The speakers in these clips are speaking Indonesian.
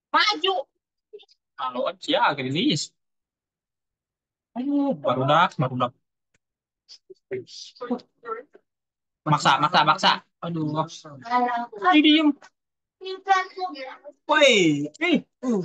Maju. Kalau aja Grilis. Aduh, baru dak. Maksa, maksa, maksa. Aduh. Ini diem. Woi, aduh.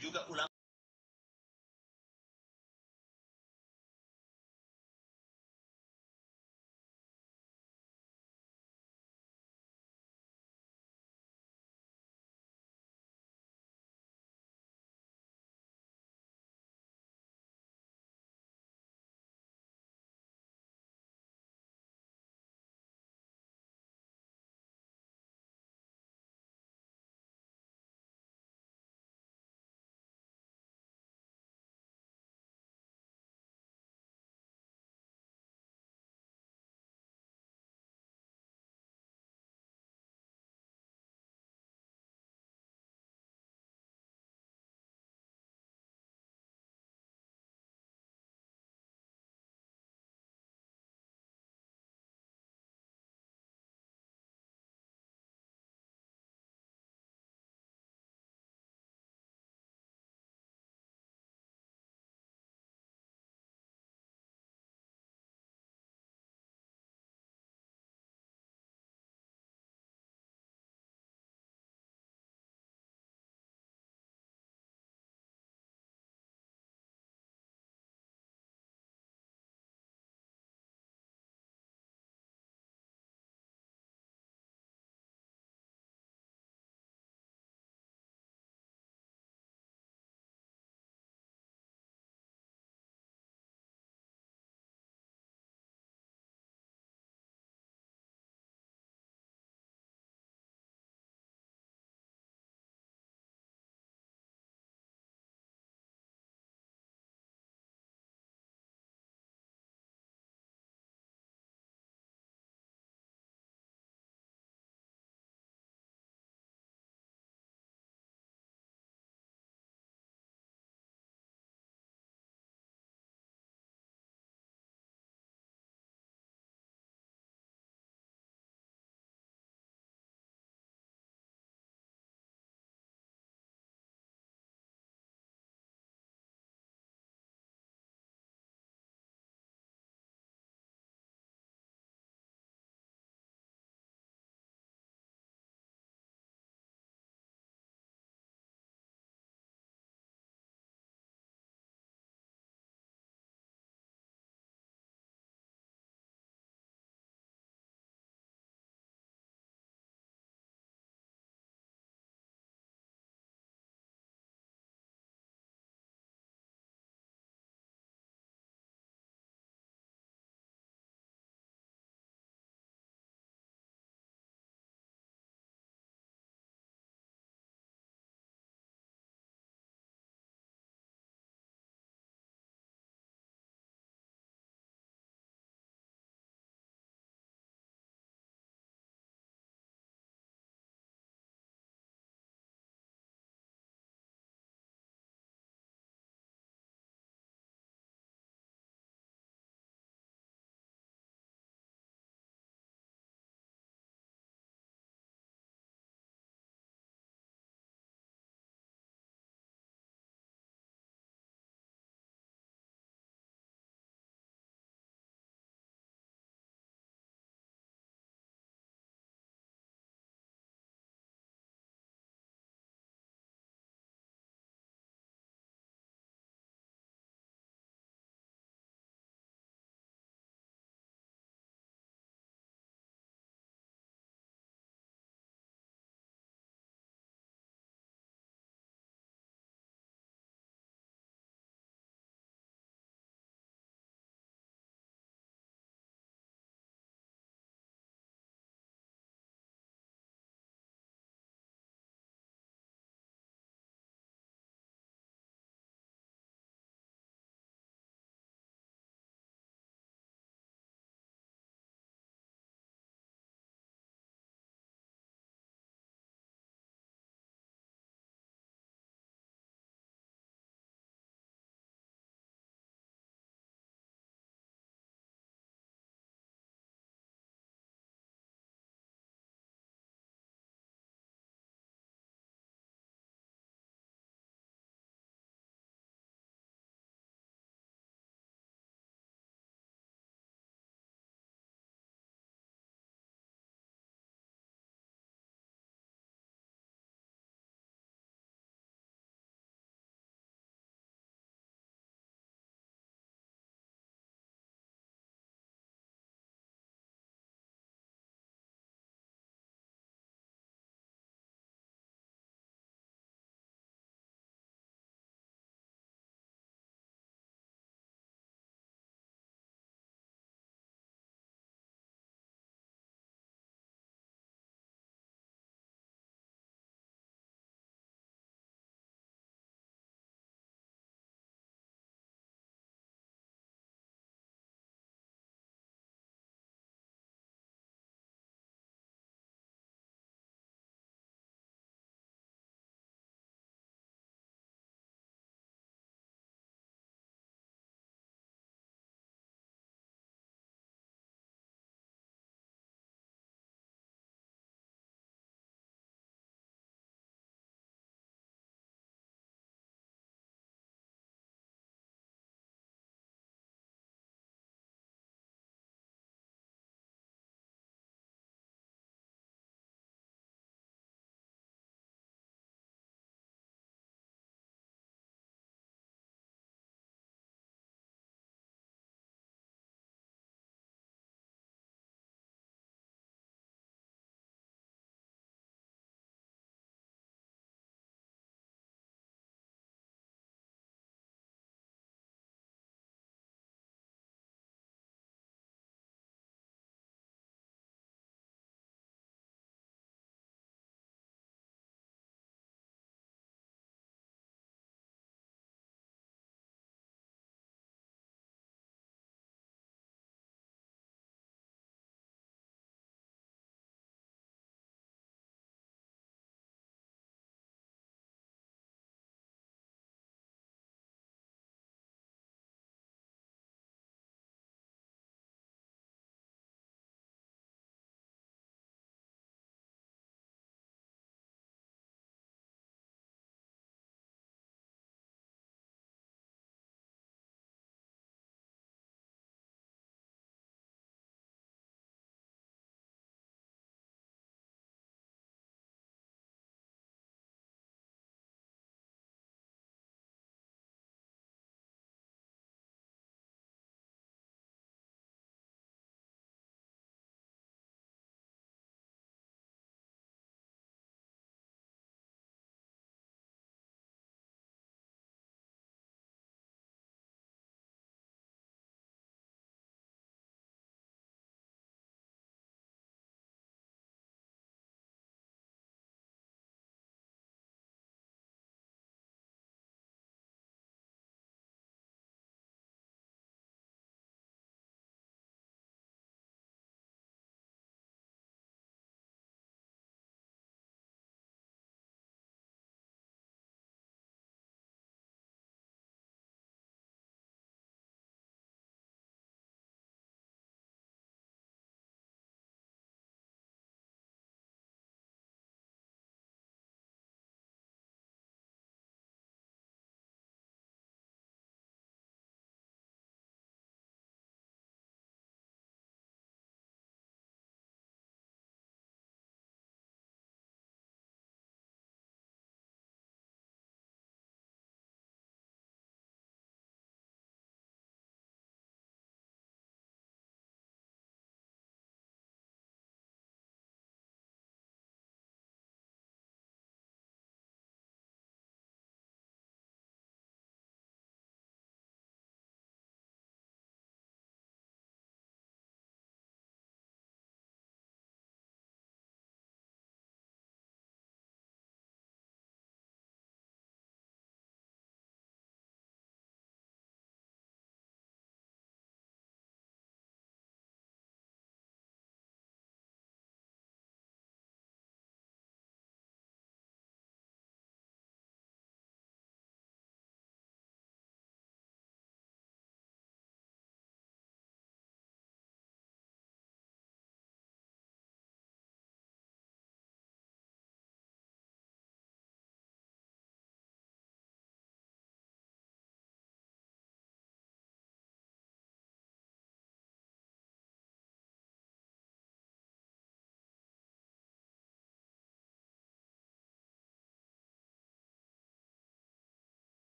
juga ulama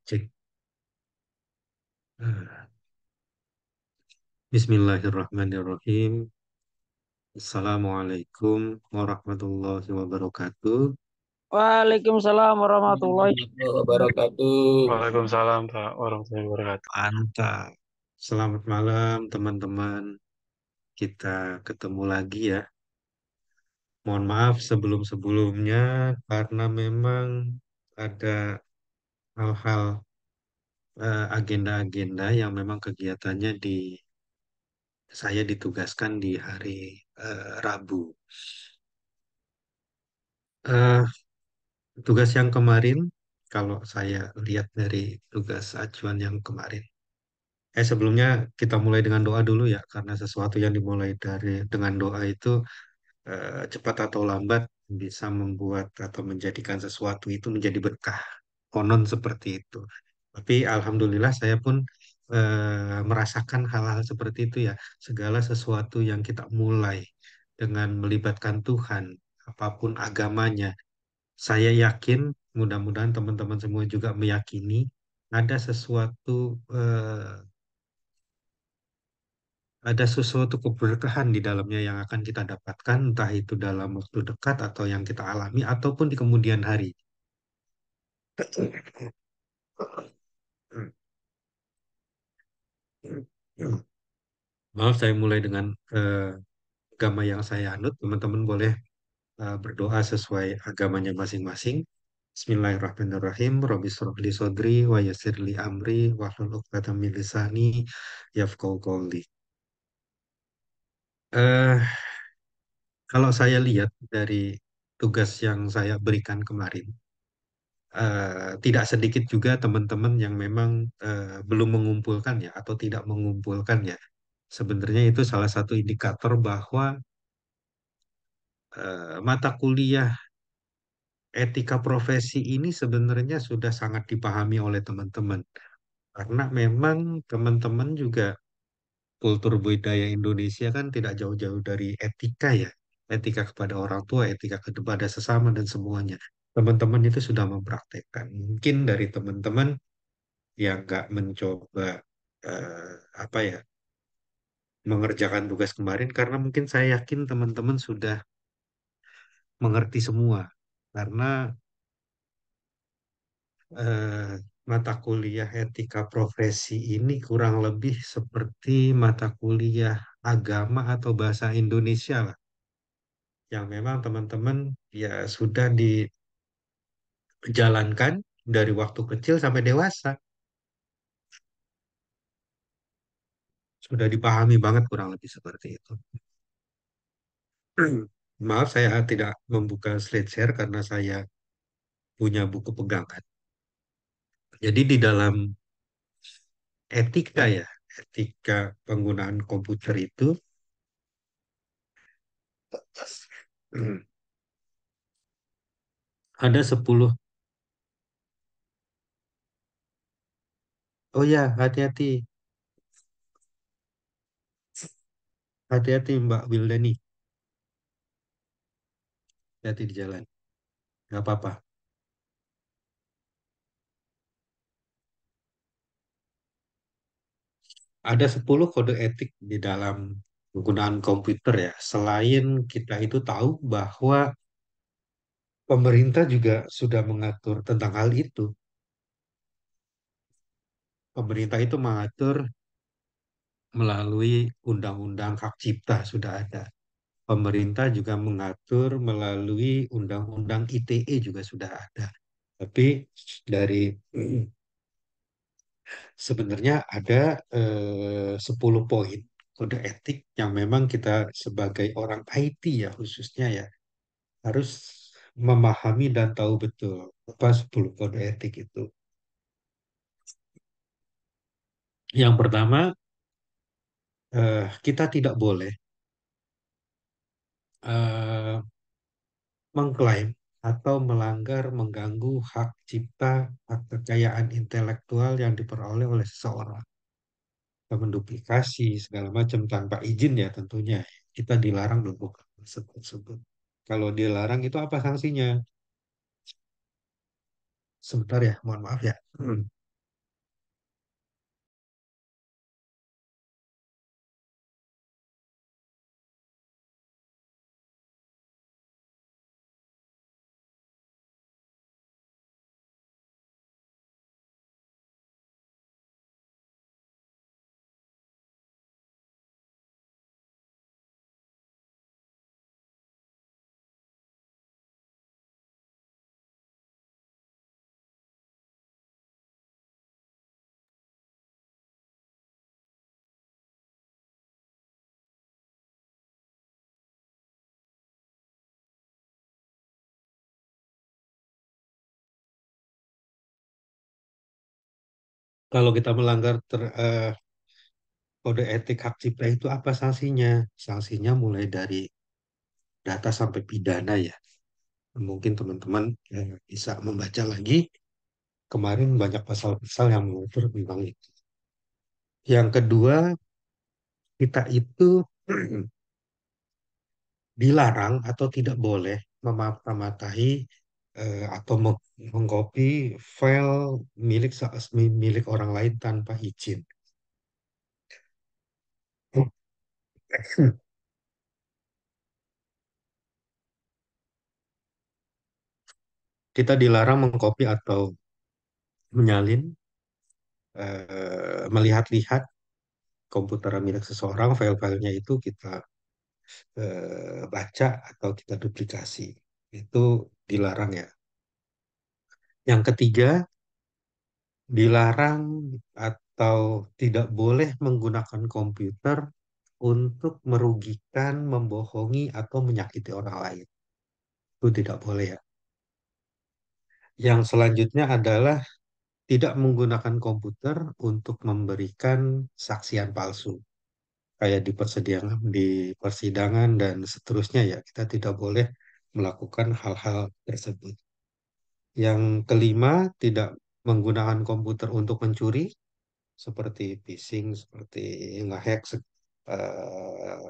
Cek. Bismillahirrahmanirrahim. Assalamualaikum warahmatullahi wabarakatuh. Waalaikumsalam warahmatullahi. Warahmatullahi wabarakatuh. Waalaikumsalam Pak warahmatullahi wabarakatuh. Mantap. Selamat malam teman-teman. Kita ketemu lagi ya. Mohon maaf sebelum-sebelumnya karena memang ada hal-hal agenda-agenda yang memang kegiatannya saya ditugaskan di hari Rabu. Eh, Tugas yang kemarin, kalau saya lihat dari tugas acuan yang kemarin. Sebelumnya kita mulai dengan doa dulu ya, karena sesuatu yang dimulai dengan doa itu cepat atau lambat bisa membuat atau menjadikan sesuatu itu menjadi berkah. Konon seperti itu. Tapi alhamdulillah saya pun merasakan hal-hal seperti itu ya. Segala sesuatu yang kita mulai dengan melibatkan Tuhan, apapun agamanya, saya yakin, mudah-mudahan teman-teman semua juga meyakini ada sesuatu keberkahan di dalamnya yang akan kita dapatkan, entah itu dalam waktu dekat atau yang kita alami, ataupun di kemudian hari. Maaf, saya mulai dengan agama yang saya anut. Teman-teman boleh berdoa sesuai agamanya masing-masing. Bismillahirrahmanirrahim. Rabbi shrah li sodri wa yassir li amri wahlul 'uqdatam min lisani yafqahu qawli. Eh, Kalau saya lihat dari tugas yang saya berikan kemarin, tidak sedikit juga teman-teman yang memang belum mengumpulkan ya atau tidak mengumpulkan ya. Sebenarnya itu salah satu indikator bahwa mata kuliah etika profesi ini sebenarnya sudah sangat dipahami oleh teman-teman. Karena memang teman-teman juga kultur budaya Indonesia kan tidak jauh-jauh dari etika ya. Etika kepada orang tua, etika kepada sesama dan semuanya. Teman-teman itu sudah mempraktekkan. Mungkin dari teman-teman yang nggak mencoba apa ya mengerjakan tugas kemarin karena mungkin saya yakin teman-teman sudah mengerti semua. Karena eh, mata kuliah etika profesi ini kurang lebih seperti mata kuliah agama atau bahasa Indonesia lah, yang memang teman-teman ya sudah dijalankan dari waktu kecil sampai dewasa, sudah dipahami banget kurang lebih seperti itu. Maaf, saya tidak membuka slide share karena saya punya buku pegangan. Jadi di dalam etika ya, etika penggunaan komputer itu ada 10. Oh ya, hati-hati. Hati-hati Mbak Wildani. Hati-hati di jalan. Nggak apa-apa. Ada 10 kode etik di dalam penggunaan komputer ya. Selain kita itu tahu bahwa pemerintah juga sudah mengatur tentang hal itu. Pemerintah itu mengatur melalui Undang-Undang Hak Cipta sudah ada. Pemerintah juga mengatur melalui Undang-Undang ITE juga sudah ada. Tapi dari sebenarnya ada 10 poin kode etik yang memang kita sebagai orang IT ya khususnya ya harus memahami dan tahu betul apa 10 kode etik itu. Yang pertama, kita tidak boleh eh, mengklaim atau melanggar, mengganggu hak cipta, hak kekayaan intelektual yang diperoleh oleh seseorang. Kita menduplikasi segala macam tanpa izin ya tentunya. Kita dilarang melakukan tersebut. Kalau dilarang itu apa sanksinya? Sebentar ya, mohon maaf ya. Kalau kita melanggar kode etik hak cipta itu apa sanksinya? Sanksinya mulai dari data sampai pidana ya. Mungkin teman-teman bisa membaca lagi. Kemarin banyak pasal-pasal yang mengatur tentang itu. Yang kedua, kita itu dilarang atau tidak boleh memata-matai atau mengcopy file milik orang lain tanpa izin. Kita dilarang mengcopy atau menyalin, melihat-lihat komputer milik seseorang, file-filenya itu kita baca atau kita duplikasi. Itu dilarang ya. Yang ketiga, dilarang atau tidak boleh menggunakan komputer untuk merugikan, membohongi, atau menyakiti orang lain. Itu tidak boleh ya. Yang selanjutnya adalah tidak menggunakan komputer untuk memberikan saksian palsu. Kayak di persidangan dan seterusnya ya, kita tidak boleh melakukan hal-hal tersebut. Yang kelima, tidak menggunakan komputer untuk mencuri, seperti phishing, seperti ngehack,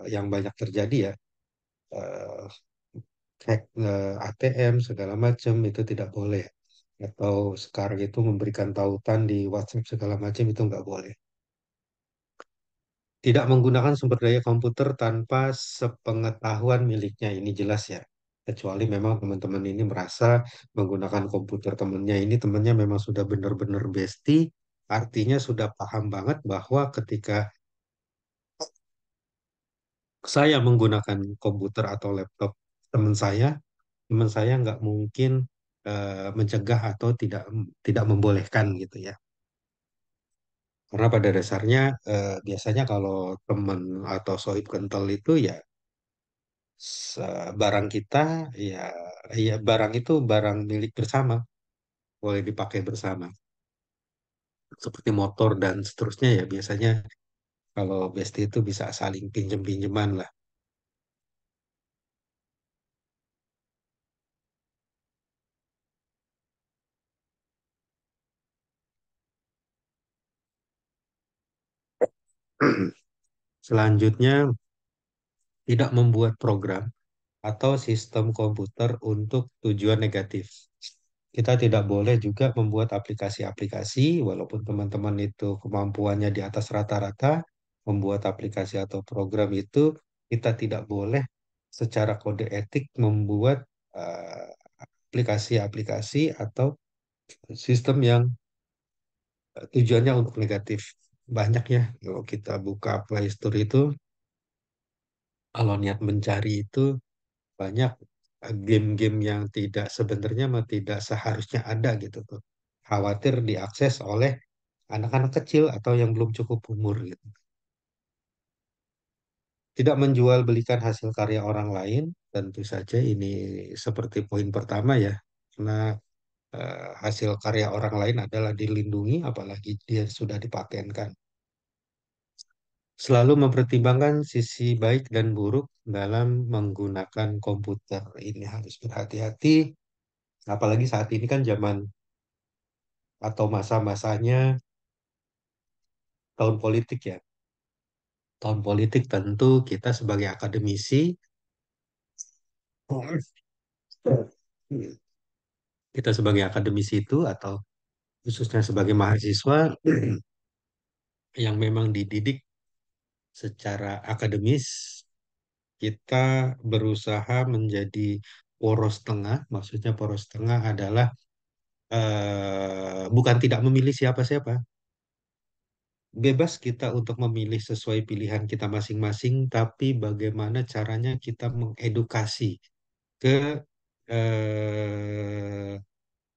yang banyak terjadi ya, eh, hack ATM segala macam itu tidak boleh. Atau sekarang itu memberikan tautan di WhatsApp segala macam itu nggak boleh. Tidak menggunakan sumber daya komputer tanpa sepengetahuan miliknya, ini jelas ya. Kecuali memang teman-teman ini merasa menggunakan komputer temannya ini, temannya memang sudah benar-benar bestie, artinya sudah paham banget bahwa ketika saya menggunakan komputer atau laptop teman saya nggak mungkin mencegah atau tidak tidak membolehkan gitu ya. Karena pada dasarnya biasanya kalau teman atau sohib kental itu ya barang kita ya ya barang itu barang milik bersama, boleh dipakai bersama. Seperti motor dan seterusnya ya biasanya kalau besti itu bisa saling pinjem-pinjeman lah. Selanjutnya, tidak membuat program atau sistem komputer untuk tujuan negatif. Kita tidak boleh juga membuat aplikasi-aplikasi, walaupun teman-teman itu kemampuannya di atas rata-rata, membuat aplikasi atau program itu, kita tidak boleh secara kode etik membuat eh, aplikasi-aplikasi atau sistem yang tujuannya untuk negatif. Banyak ya, kalau kita buka Play Store itu, kalau niat mencari itu banyak game-game yang tidak sebenarnya mah tidak seharusnya ada gitu tuh. Khawatir diakses oleh anak-anak kecil atau yang belum cukup umur gitu. Tidak menjual belikan hasil karya orang lain, tentu saja ini seperti poin pertama ya. Karena hasil karya orang lain adalah dilindungi, apalagi dia sudah dipatenkan. Selalu mempertimbangkan sisi baik dan buruk dalam menggunakan komputer. Ini harus berhati-hati, apalagi saat ini kan zaman atau masa-masanya tahun politik ya. Tahun politik tentu kita sebagai akademisi, kita sebagai akademisi itu atau khususnya sebagai mahasiswa yang memang dididik secara akademis, kita berusaha menjadi poros tengah. Maksudnya poros tengah adalah bukan tidak memilih siapa-siapa. Bebas kita untuk memilih sesuai pilihan kita masing-masing, tapi bagaimana caranya kita mengedukasi ke eh,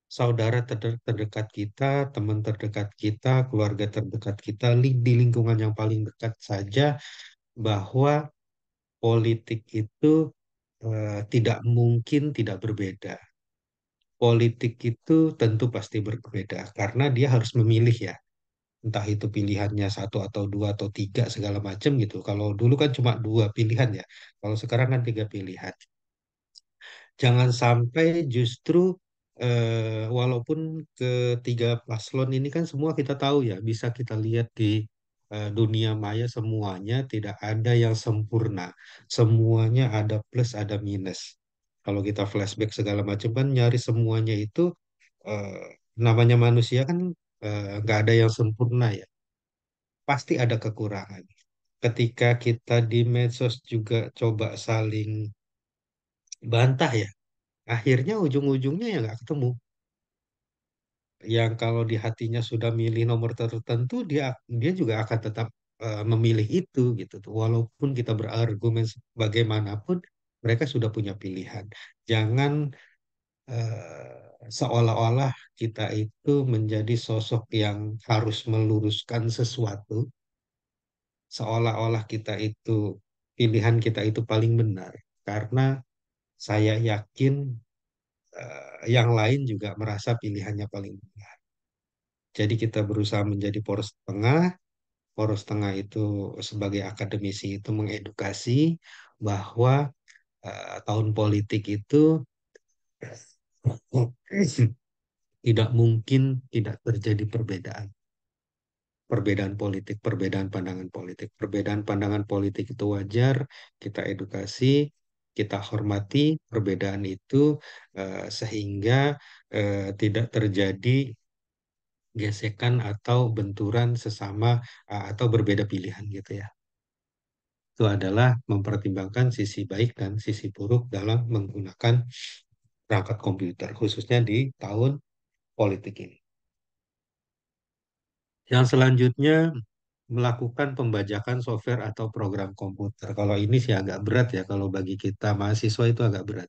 saudara terdekat kita, teman terdekat kita, keluarga terdekat kita, di lingkungan yang paling dekat saja, bahwa politik itu tidak mungkin tidak berbeda. Politik itu tentu pasti berbeda karena dia harus memilih ya. entah itu pilihannya satu atau dua atau tiga segala macam gitu. Kalau dulu kan cuma dua pilihan ya, kalau sekarang kan tiga pilihan. Jangan sampai justru walaupun ketiga paslon ini kan semua kita tahu ya, bisa kita lihat di dunia maya semuanya tidak ada yang sempurna. Semuanya ada plus ada minus. Kalau kita flashback segala macam kan nyari semuanya itu namanya manusia kan nggak ada yang sempurna ya. Pasti ada kekurangan. Ketika kita di medsos juga coba saling bantah ya, akhirnya ujung-ujungnya ya nggak ketemu. Yang kalau di hatinya sudah milih nomor tertentu, dia dia juga akan tetap memilih itu gitu tuh. Walaupun kita berargumen bagaimanapun, mereka sudah punya pilihan. Jangan seolah-olah kita itu menjadi sosok yang harus meluruskan sesuatu, seolah-olah kita itu pilihan kita itu paling benar. Karena saya yakin yang lain juga merasa pilihannya paling benar. Jadi kita berusaha menjadi poros tengah. Poros tengah itu sebagai akademisi itu mengedukasi bahwa tahun politik itu tidak mungkin tidak terjadi perbedaan. Perbedaan politik, perbedaan pandangan politik. Perbedaan pandangan politik itu wajar, kita edukasi, kita hormati perbedaan itu sehingga tidak terjadi gesekan atau benturan sesama atau berbeda pilihan gitu ya. Itu adalah mempertimbangkan sisi baik dan sisi buruk dalam menggunakan perangkat komputer, khususnya di tahun politik ini. Yang selanjutnya, melakukan pembajakan software atau program komputer. Kalau ini sih agak berat ya, kalau bagi kita mahasiswa itu agak berat.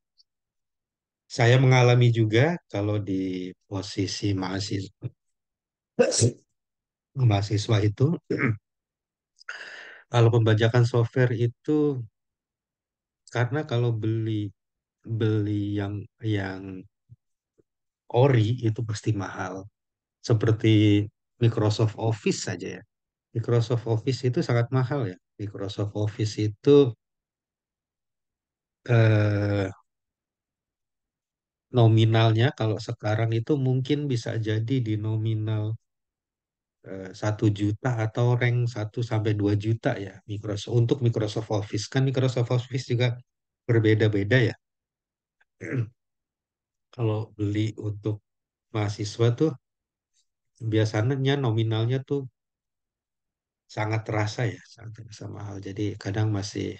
Saya mengalami juga kalau di posisi mahasiswa itu, kalau pembajakan software itu karena kalau beli beli yang ori itu pasti mahal. Seperti Microsoft Office saja ya. Microsoft Office itu sangat mahal ya. Microsoft Office itu eh, nominalnya kalau sekarang itu mungkin bisa jadi di nominal 1 juta atau rank 1 sampai 2 juta ya Microsoft untuk Microsoft Office kan Microsoft Office juga berbeda-beda ya. Kalau beli untuk mahasiswa tuh biasanya nominalnya tuh sangat terasa ya, sangat terasa mahal. Jadi kadang masih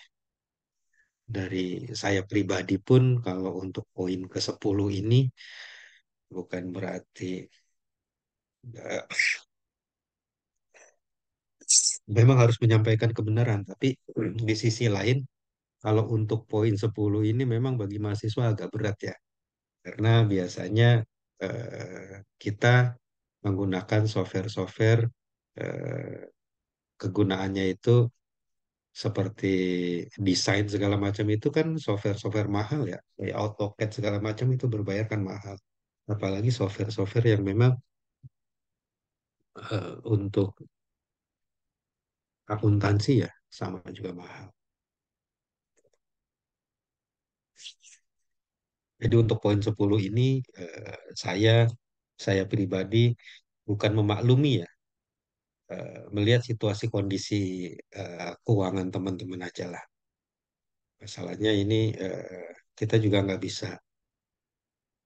dari saya pribadi pun kalau untuk poin ke-10 ini bukan berarti eh, memang harus menyampaikan kebenaran, tapi di sisi lain kalau untuk poin 10 ini memang bagi mahasiswa agak berat ya, karena biasanya kita menggunakan software-software eh, kegunaannya itu seperti desain segala macam itu kan software-software mahal ya, kayak AutoCAD segala macam itu berbayar kan mahal. Apalagi software-software yang memang untuk akuntansi ya sama juga mahal. Jadi untuk poin 10 ini saya saya pribadi bukan memaklumi ya, melihat situasi kondisi keuangan teman-teman aja lah. Masalahnya ini kita juga nggak bisa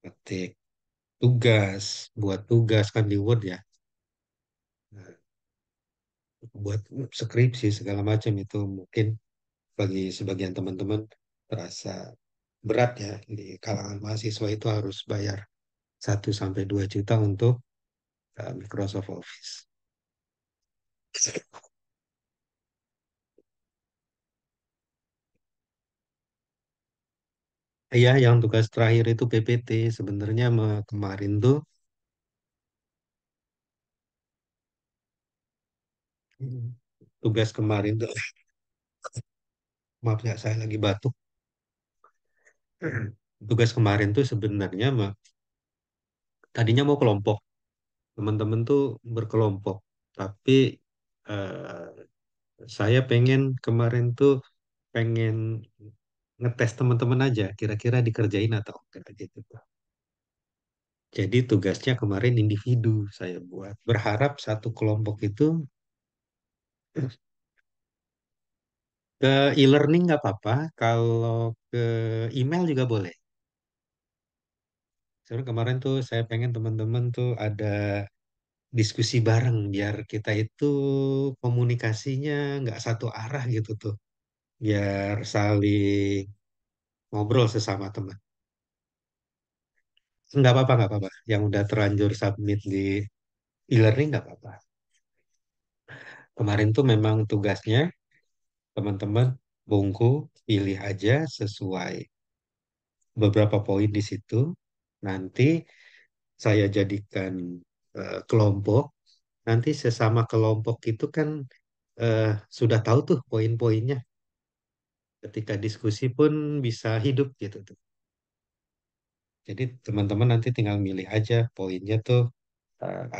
ketik tugas, buat tugas kan di Word ya. Nah, buat skripsi segala macam itu mungkin bagi sebagian teman-teman terasa berat ya di kalangan mahasiswa itu harus bayar 1 sampai 2 juta untuk Microsoft Office. Iya, yang tugas terakhir itu PPT. Sebenarnya kemarin tuh hmm, tugas kemarin tuh maaf ya saya lagi batuk. Tugas kemarin tuh sebenarnya tadinya mau kelompok. Teman-teman tuh berkelompok. Tapi eh, saya pengen kemarin tuh pengen ngetes teman-teman aja, kira-kira dikerjain atau enggak gitu. Jadi tugasnya kemarin individu saya buat. Berharap satu kelompok itu ke e-learning nggak apa-apa, kalau ke email juga boleh. Sebenarnya kemarin tuh saya pengen teman-teman tuh ada diskusi bareng biar kita itu komunikasinya nggak satu arah gitu tuh. Biar saling ngobrol sesama teman. Nggak apa-apa. Yang udah terlanjur submit di e-learning nggak apa-apa. Kemarin tuh memang tugasnya teman-teman bungku pilih aja sesuai beberapa poin di situ. Nanti saya jadikan kelompok. Nanti sesama kelompok itu kan eh, sudah tahu tuh poin-poinnya. Ketika diskusi pun bisa hidup gitu tuh. Jadi teman-teman nanti tinggal milih aja poinnya tuh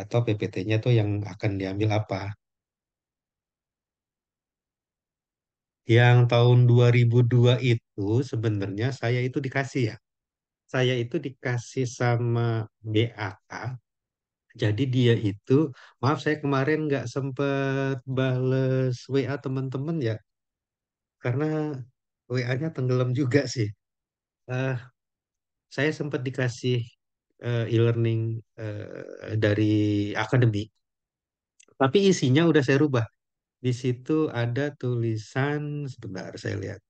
atau PPT-nya tuh yang akan diambil apa. Yang tahun 2002 itu sebenarnya saya itu dikasih ya. Saya itu dikasih sama BAK. Jadi dia itu, maaf saya kemarin nggak sempet bales WA teman-teman ya, karena WA-nya tenggelam juga sih. Eh, saya sempat dikasih e-learning dari akademik, tapi isinya udah saya rubah. Di situ ada tulisan, sebentar saya lihat.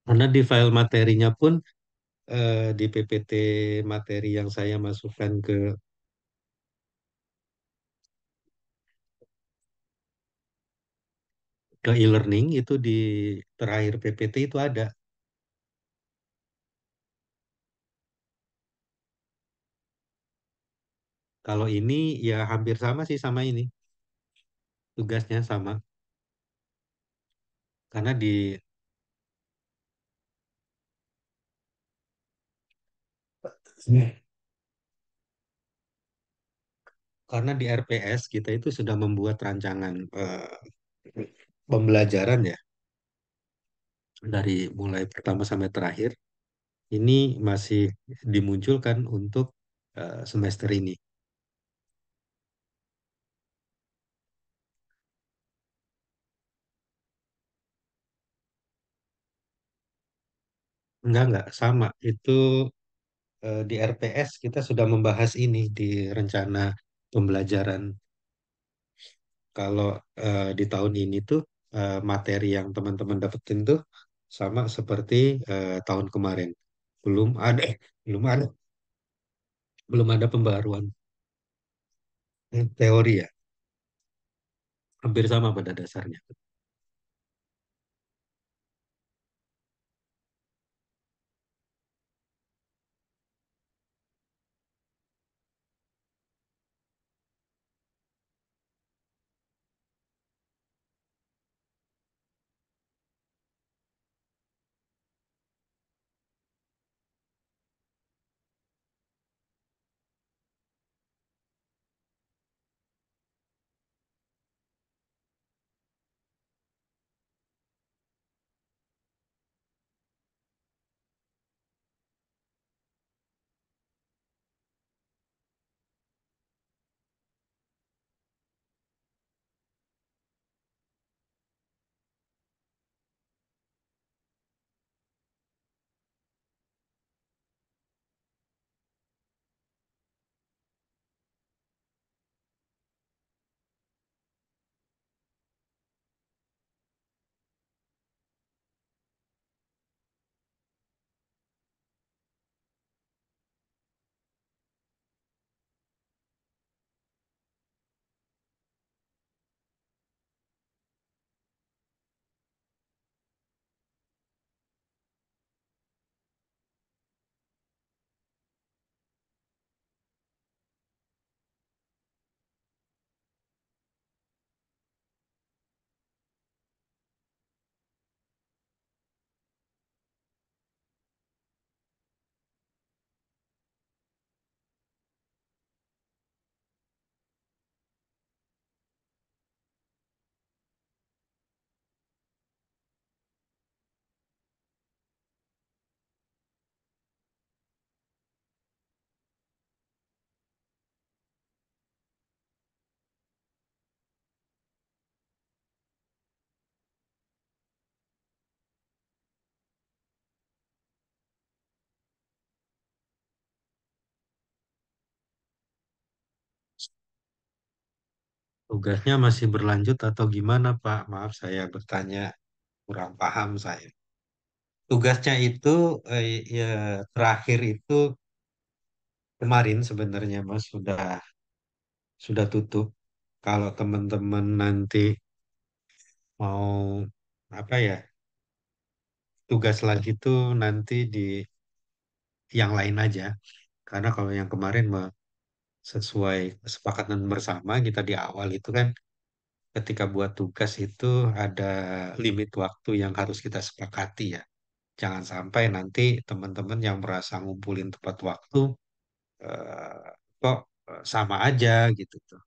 Karena di file materinya pun di PPT materi yang saya masukkan ke e-learning itu di terakhir PPT itu ada. Kalau ini ya hampir sama sih sama ini, tugasnya sama. Karena di karena di RPS kita itu sudah membuat rancangan pembelajaran ya dari mulai pertama sampai terakhir. Ini masih dimunculkan untuk semester ini. Enggak sama. Itu di RPS kita sudah membahas ini di rencana pembelajaran. Kalau di tahun ini tuh materi yang teman-teman dapetin tuh sama seperti tahun kemarin. Belum ada, belum ada, belum ada pembaruan teori ya. Hampir sama pada dasarnya. Tugasnya masih berlanjut atau gimana, Pak? Maaf saya bertanya, kurang paham saya. Tugasnya itu ya terakhir itu kemarin sebenarnya Mas sudah tutup. Kalau teman-teman nanti mau apa ya, tugas lagi tuh nanti di yang lain aja. Karena kalau yang kemarin mah sesuai kesepakatan bersama kita di awal itu kan ketika buat tugas itu ada limit waktu yang harus kita sepakati ya. Jangan sampai nanti teman-teman yang merasa ngumpulin tepat waktu eh, kok sama aja gitu tuh.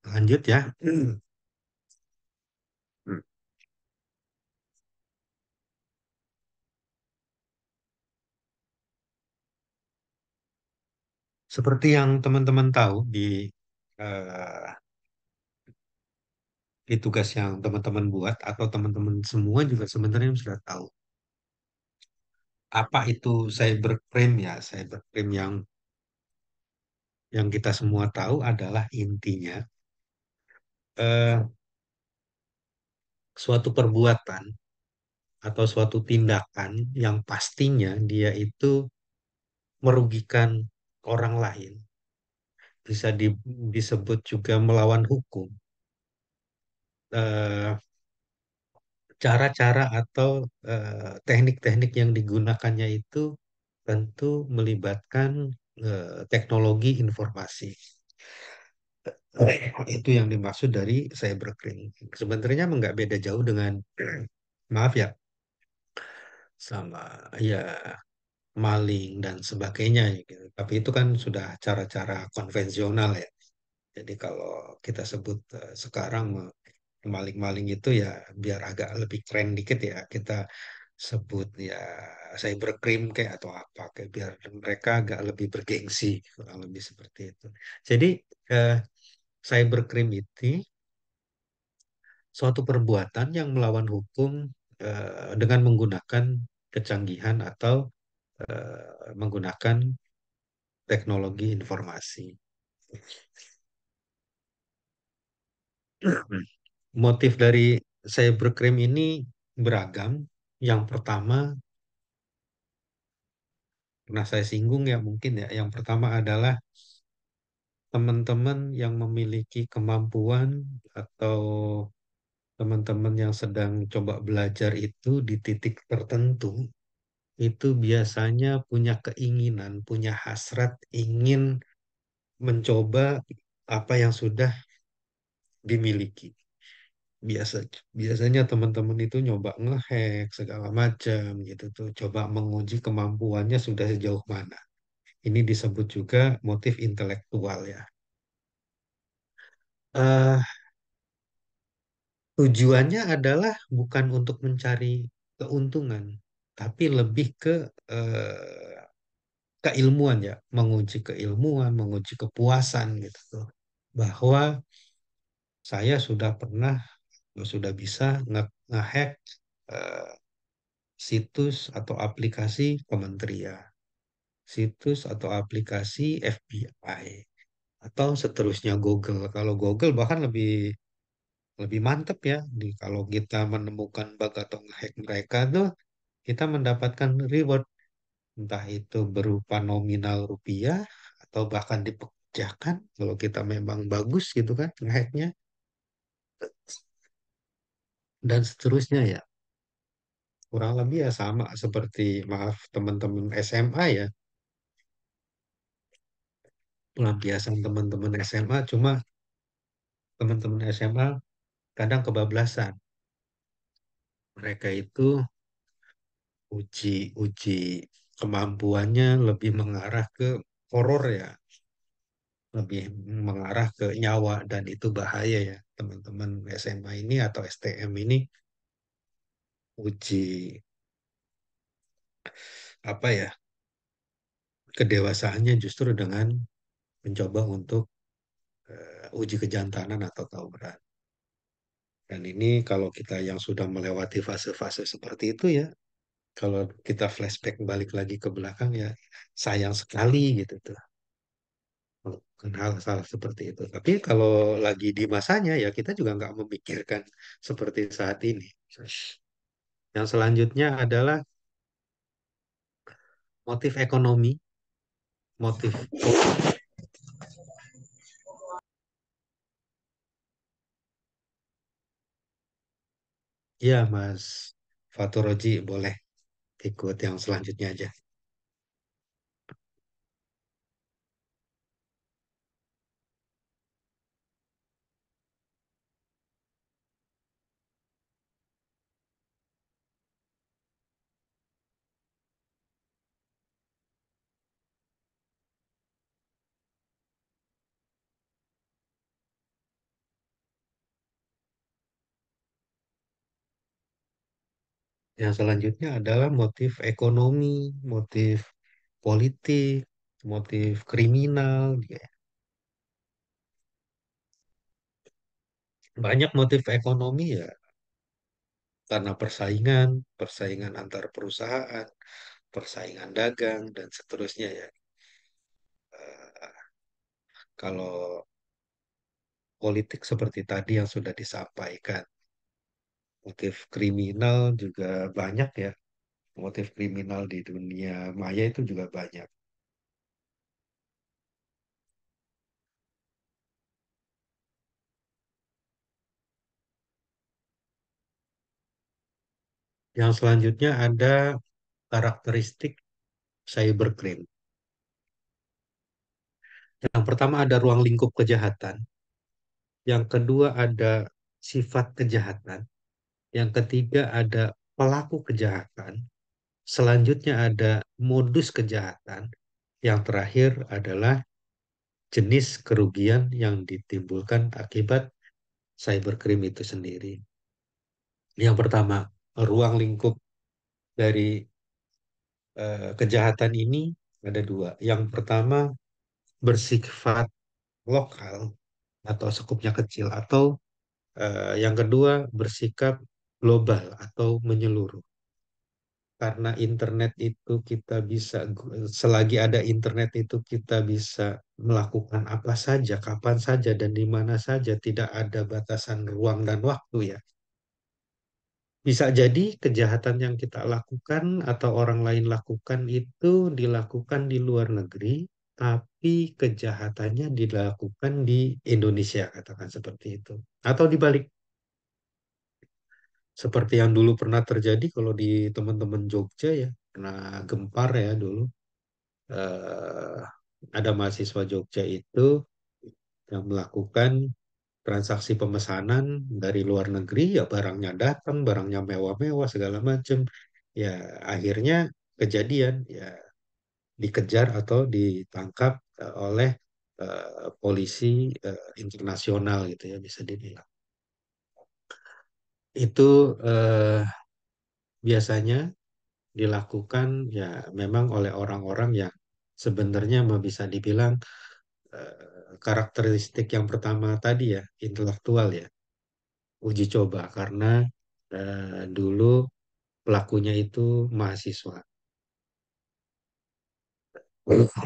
Lanjut ya. Seperti yang teman-teman tahu eh, di tugas yang teman-teman buat atau teman-teman semua juga sebenarnya sudah tahu apa itu cybercrime ya. Cybercrime yang kita semua tahu adalah intinya eh, suatu perbuatan atau suatu tindakan yang pastinya dia itu merugikan orang lain, bisa disebut juga melawan hukum. Eh, Cara-cara atau teknik-teknik yang digunakannya itu tentu melibatkan teknologi informasi. Itu yang dimaksud dari cybercrime. Sebenarnya nggak beda jauh dengan, maaf ya, sama ya maling dan sebagainya gitu. Tapi itu kan sudah cara-cara konvensional ya. Jadi kalau kita sebut sekarang maling-maling itu ya biar agak lebih keren dikit ya kita sebut ya cybercrime kayak atau apa kayak biar mereka agak lebih bergengsi kurang lebih seperti itu. Jadi eh, cybercrime itu suatu perbuatan yang melawan hukum dengan menggunakan kecanggihan atau menggunakan teknologi informasi. Motif dari cybercrime ini beragam. Yang pertama, pernah saya singgung ya mungkin ya. Yang pertama adalah teman-teman yang memiliki kemampuan atau teman-teman yang sedang coba belajar itu di titik tertentu, itu biasanya punya keinginan, punya hasrat ingin mencoba apa yang sudah dimiliki. Biasa biasanya teman-teman itu nyoba ngehack segala macam gitu tuh, coba menguji kemampuannya sudah sejauh mana. Ini disebut juga motif intelektual ya. Eh, Tujuannya adalah bukan untuk mencari keuntungan, tapi lebih ke eh, keilmuan ya, menguji keilmuan, menguji kepuasan gitu tuh. Bahwa saya sudah pernah, sudah bisa ngehack eh, situs atau aplikasi kementerian, situs atau aplikasi FBI, atau seterusnya Google. Kalau Google bahkan lebih lebih mantep ya, kalau kita menemukan bug atau ngehack mereka tuh, kita mendapatkan reward, entah itu berupa nominal rupiah atau bahkan dipekerjakan kalau kita memang bagus gitu kan ngehacknya dan seterusnya ya. Kurang lebih ya sama seperti maaf teman-teman SMA ya, pelampiasan teman-teman SMA, cuma teman-teman SMA kadang kebablasan. Mereka itu uji kemampuannya lebih mengarah ke horor ya, lebih mengarah ke nyawa dan itu bahaya ya. Teman-teman SMA ini atau STM ini uji apa ya, kedewasaannya justru dengan mencoba untuk uji kejantanan atau tawuran. Dan ini kalau kita yang sudah melewati fase-fase seperti itu ya, Kalau kita flashback balik lagi ke belakang ya sayang sekali gitu tuh. Melakukan hal-hal seperti itu. Tapi kalau lagi di masanya ya kita juga nggak memikirkan seperti saat ini. Yang selanjutnya adalah motif ekonomi, motif ya Mas Fatoroji boleh ikut yang selanjutnya aja. Yang selanjutnya adalah motif ekonomi, motif politik, motif kriminal. Ya. Banyak motif ekonomi ya karena persaingan, persaingan antar perusahaan, persaingan dagang, dan seterusnya ya. Eh, Kalau politik seperti tadi yang sudah disampaikan, motif kriminal juga banyak ya. Motif kriminal di dunia maya itu juga banyak. Yang selanjutnya ada karakteristik cybercrime. Yang pertama ada ruang lingkup kejahatan. Yang kedua ada sifat kejahatan. Yang ketiga ada pelaku kejahatan. Selanjutnya ada modus kejahatan. Yang terakhir adalah jenis kerugian yang ditimbulkan akibat cybercrime itu sendiri. Yang pertama, ruang lingkup dari kejahatan ini ada dua. Yang pertama bersifat lokal atau skupnya kecil, atau yang kedua bersikap global atau menyeluruh. Karena internet itu kita bisa, selagi ada internet itu kita bisa melakukan apa saja, kapan saja, dan di mana saja, tidak ada batasan ruang dan waktu ya. Bisa jadi kejahatan yang kita lakukan atau orang lain lakukan itu dilakukan di luar negeri, tapi kejahatannya dilakukan di Indonesia, katakan seperti itu. Atau dibalik, seperti yang dulu pernah terjadi kalau di teman-teman Jogja ya, pernah gempar ya dulu. eh, ada mahasiswa Jogja itu yang melakukan transaksi pemesanan dari luar negeri, ya barangnya datang, barangnya mewah-mewah segala macam. Ya akhirnya kejadian ya dikejar atau ditangkap oleh polisi internasional gitu ya bisa dibilang. Itu biasanya dilakukan ya memang oleh orang-orang yang sebenarnya bisa dibilang karakteristik yang pertama tadi ya, intelektual ya, uji coba karena dulu pelakunya itu mahasiswa.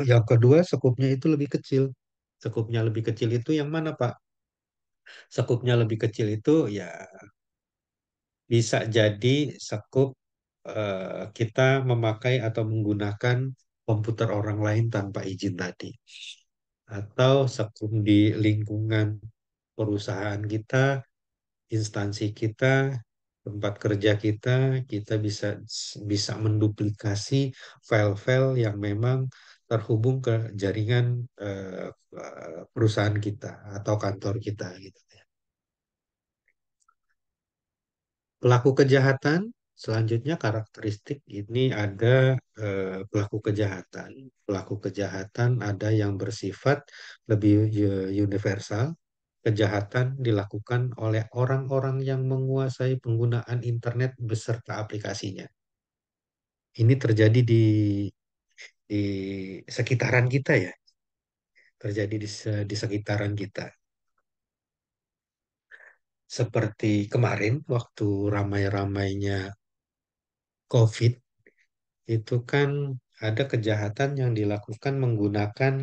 Yang kedua, sekupnya itu lebih kecil. Sekupnya lebih kecil itu yang mana, Pak? Sekupnya lebih kecil itu ya bisa jadi sekup kita memakai atau menggunakan komputer orang lain tanpa izin tadi. Atau sekup di lingkungan perusahaan kita, instansi kita, tempat kerja kita, kita bisa bisa menduplikasi file-file yang memang terhubung ke jaringan perusahaan kita atau kantor kita gitu. Pelaku kejahatan, selanjutnya karakteristik ini ada pelaku kejahatan. Pelaku kejahatan ada yang bersifat lebih universal. Kejahatan dilakukan oleh orang-orang yang menguasai penggunaan internet beserta aplikasinya. Ini terjadi di sekitaran kita ya, terjadi di sekitaran kita. Seperti kemarin waktu ramai-ramainya COVID, itu kan ada kejahatan yang dilakukan menggunakan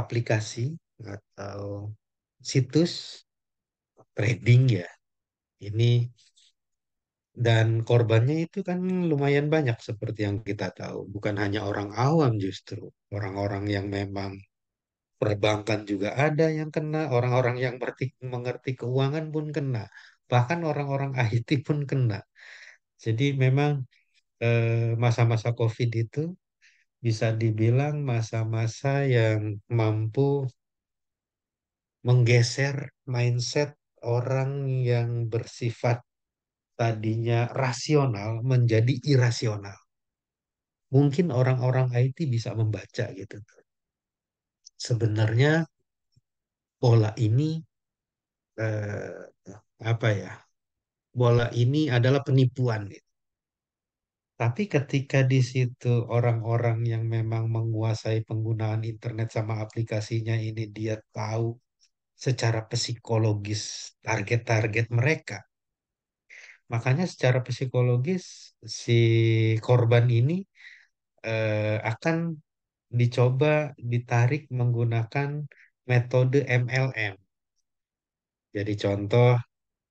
aplikasi atau situs trading ya. Ini dan korbannya itu kan lumayan banyak seperti yang kita tahu. Bukan hanya orang awam justru. Orang-orang yang memang perbankan juga ada yang kena. Orang-orang yang mengerti keuangan pun kena. Bahkan orang-orang IT pun kena. Jadi memang masa-masa COVID itu bisa dibilang masa-masa yang mampu menggeser mindset orang yang bersifat tadinya rasional menjadi irasional. Mungkin orang-orang IT bisa membaca gitu. Sebenarnya bola ini apa ya? Bola ini adalah penipuan, gitu. Tapi ketika di situ orang-orang yang memang menguasai penggunaan internet sama aplikasinya ini dia tahu secara psikologis target-target mereka. Makanya secara psikologis si korban ini akan dicoba ditarik menggunakan metode MLM. Jadi contoh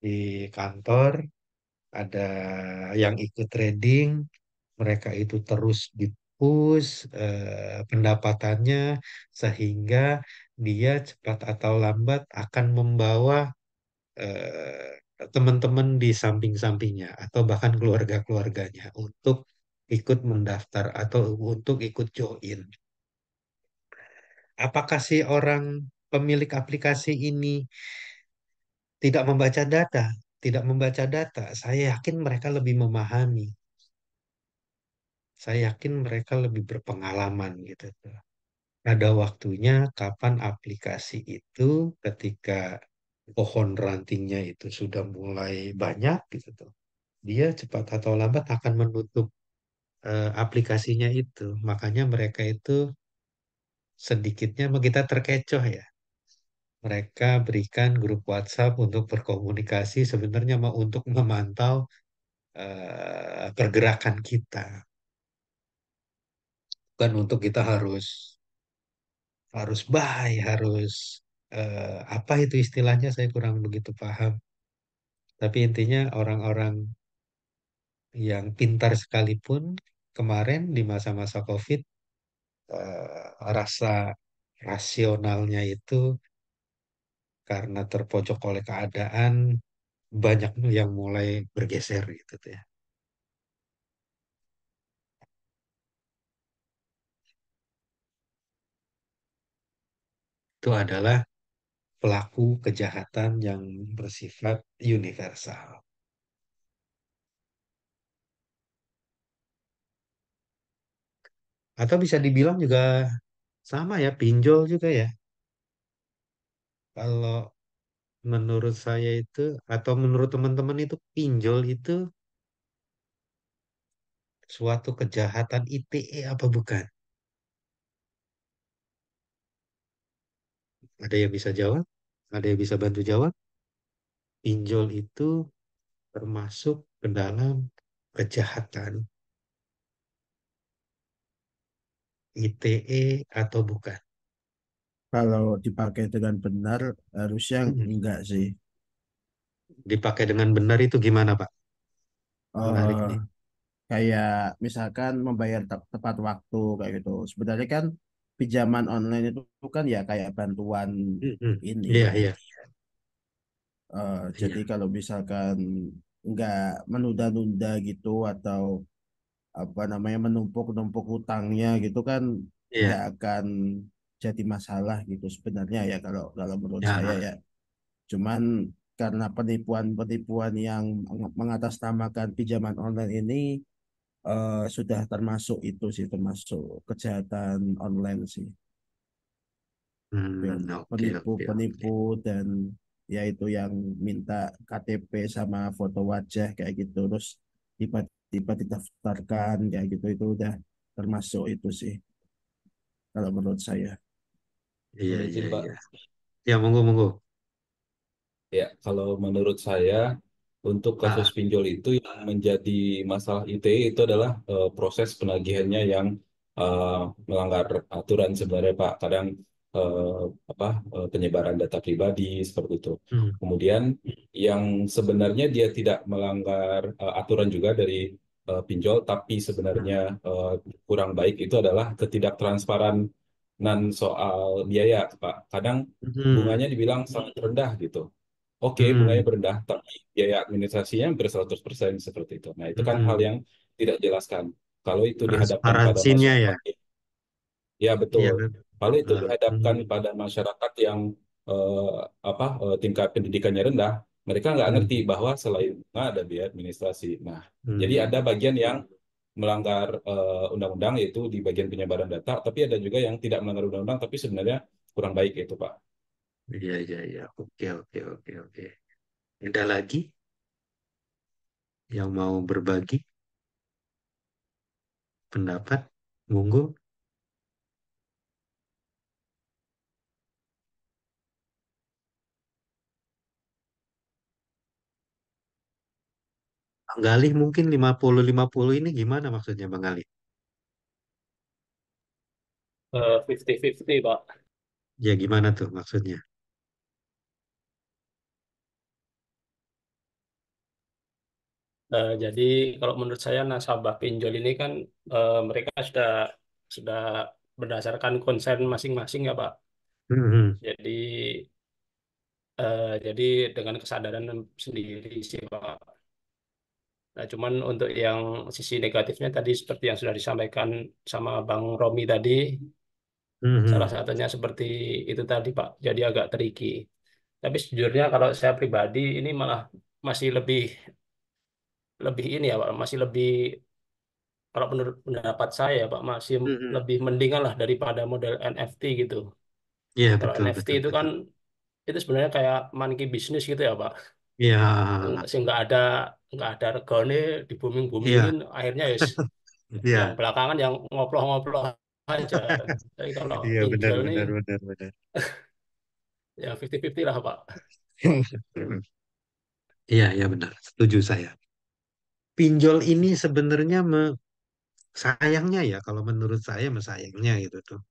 di kantor ada yang ikut trading, mereka itu terus di-push pendapatannya sehingga dia cepat atau lambat akan membawa teman-teman di samping-sampingnya atau bahkan keluarga-keluarganya untuk ikut mendaftar atau untuk ikut join. Apakah si orang pemilik aplikasi ini tidak membaca data? Tidak membaca data, saya yakin mereka lebih memahami. Saya yakin mereka lebih berpengalaman gitu tuh. Ada waktunya kapan aplikasi itu ketika pohon rantingnya itu sudah mulai banyak gitu tuh. Dia cepat atau lambat akan menutup aplikasinya itu. Makanya mereka itu sedikitnya kita terkecoh ya. Mereka berikan grup WhatsApp untuk berkomunikasi sebenarnya mau untuk memantau pergerakan kita. Bukan untuk kita harus buy, harus apa itu istilahnya saya kurang begitu paham. Tapi intinya orang-orang yang pintar sekalipun kemarin di masa-masa COVID rasa rasionalnya itu karena terpojok oleh keadaan banyak yang mulai bergeser gitu tuh ya. Itu adalah pelaku kejahatan yang bersifat universal. Atau bisa dibilang juga sama ya, pinjol juga ya. Kalau menurut saya itu, atau menurut teman-teman itu, pinjol itu suatu kejahatan ITE apa bukan? Ada yang bisa jawab? Ada yang bisa bantu jawab? Pinjol itu termasuk ke dalam kejahatan ITE atau bukan? Kalau dipakai dengan benar, harusnya Mm-mm. enggak sih. Dipakai dengan benar itu gimana, Pak? Menarik eh nih. Kayak misalkan membayar tepat waktu kayak gitu. Sebenarnya kan pinjaman online itu kan ya kayak bantuan Mm-mm. ini Iya, ya. iya, Jadi iya, kalau misalkan nggak menunda-nunda gitu atau apa namanya menumpuk-numpuk hutangnya gitu kan iya. nggak akan jadi masalah gitu sebenarnya ya kalau kalau menurut saya Ya, ya. Cuman karena penipuan-penipuan yang mengatasnamakan pinjaman online ini sudah termasuk itu sih termasuk kejahatan online sih. Yang oke, oke, oke. penipu-penipu dan yaitu yang minta KTP sama foto wajah kayak gitu terus tiba-tiba didaftarkan kayak gitu itu udah termasuk itu sih kalau menurut saya. Iya, Ini iya, izin Pak. iya. Ya, monggo, monggo. Ya, kalau menurut saya untuk kasus Ah, pinjol itu yang menjadi masalah ITE itu adalah proses penagihannya yang eh, melanggar aturan sebenarnya Pak. Kadang eh, apa penyebaran data pribadi seperti itu. hmm, Kemudian yang sebenarnya dia tidak melanggar aturan juga dari pinjol, tapi sebenarnya hmm, eh, kurang baik itu adalah ketidaktransparan soal biaya, Pak. Kadang hmm, bunganya dibilang sangat rendah gitu. Oke, bunganya hmm, rendah, tapi biaya administrasinya hampir 100% seperti itu. Nah, itu kan hal hmm. yang tidak jelaskan. Kalau itu dihadapkan pada Transparansinya ya, masyarakat, ya iya betul. kan? Kalau itu Ah, dihadapkan hmm, pada masyarakat yang tingkat pendidikannya rendah, mereka nggak ngerti hmm, bahwa selain bunga ada biaya administrasi. Nah, jadi ada hmm, bagian yang melanggar undang-undang yaitu di bagian penyebaran data, tapi ada juga yang tidak melanggar undang-undang tapi sebenarnya kurang baik itu, Pak. iya, iya, iya. Oke, oke, oke, oke. Ada lagi yang mau berbagi pendapat? Monggo. Bang Galih mungkin 50-50 ini gimana maksudnya Bang Galih? 50-50, Pak. Ya gimana tuh maksudnya? Jadi kalau menurut saya nasabah pinjol ini kan mereka sudah berdasarkan konsen masing-masing ya Pak. Hmm, hmm, Jadi jadi dengan kesadaran sendiri sih Pak. Nah, cuman untuk yang sisi negatifnya tadi seperti yang sudah disampaikan sama Bang Romi tadi, hmm, salah hmm, satunya seperti itu tadi Pak. Jadi agak tricky. Tapi sejujurnya kalau saya pribadi ini malah masih lebih lebih ini ya Pak, masih lebih kalau menurut pendapat saya Pak masih hmm, hmm. lebih mendingan lah daripada model NFT gitu. Iya Kalau betul NFT betul itu kan betul. itu sebenarnya kayak monkey bisnis gitu ya Pak. Iya Sehingga nggak ada regane iya dibuming-bumingin akhirnya yes yang iya belakangan yang ngoploh-ngoploh aja. Tapi kalau iya benar pinjol nih benar benar benar. ya 50-50 lah Pak. Iya iya benar. Setuju saya. Pinjol ini sebenarnya sayangnya ya kalau menurut saya sayangnya gitu tuh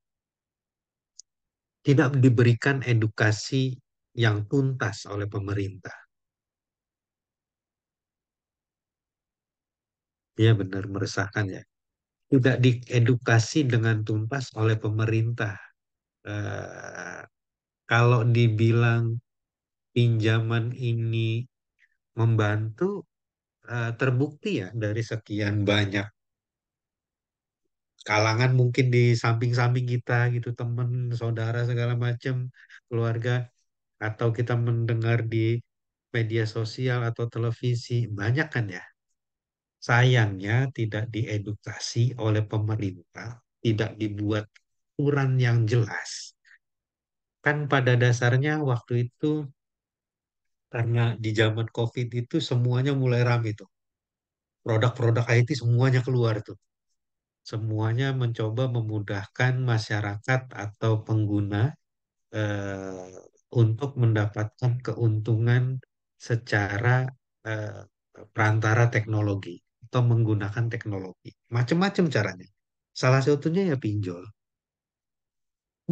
tidak diberikan edukasi yang tuntas oleh pemerintah. Iya benar meresahkan ya. Tidak diedukasi dengan tuntas oleh pemerintah. Eh, Kalau dibilang pinjaman ini membantu, terbukti ya dari sekian banyak kalangan mungkin di samping-samping kita gitu, teman, saudara segala macam, keluarga, atau kita mendengar di media sosial atau televisi, banyak kan ya. Sayangnya tidak diedukasi oleh pemerintah, tidak dibuat aturan yang jelas. Kan pada dasarnya waktu itu karena di zaman COVID itu semuanya mulai ramai tuh. Produk-produk IT semuanya keluar tuh. Semuanya mencoba memudahkan masyarakat atau pengguna eh, untuk mendapatkan keuntungan secara eh, perantara teknologi atau menggunakan teknologi. Macam-macam caranya. Salah satunya ya pinjol.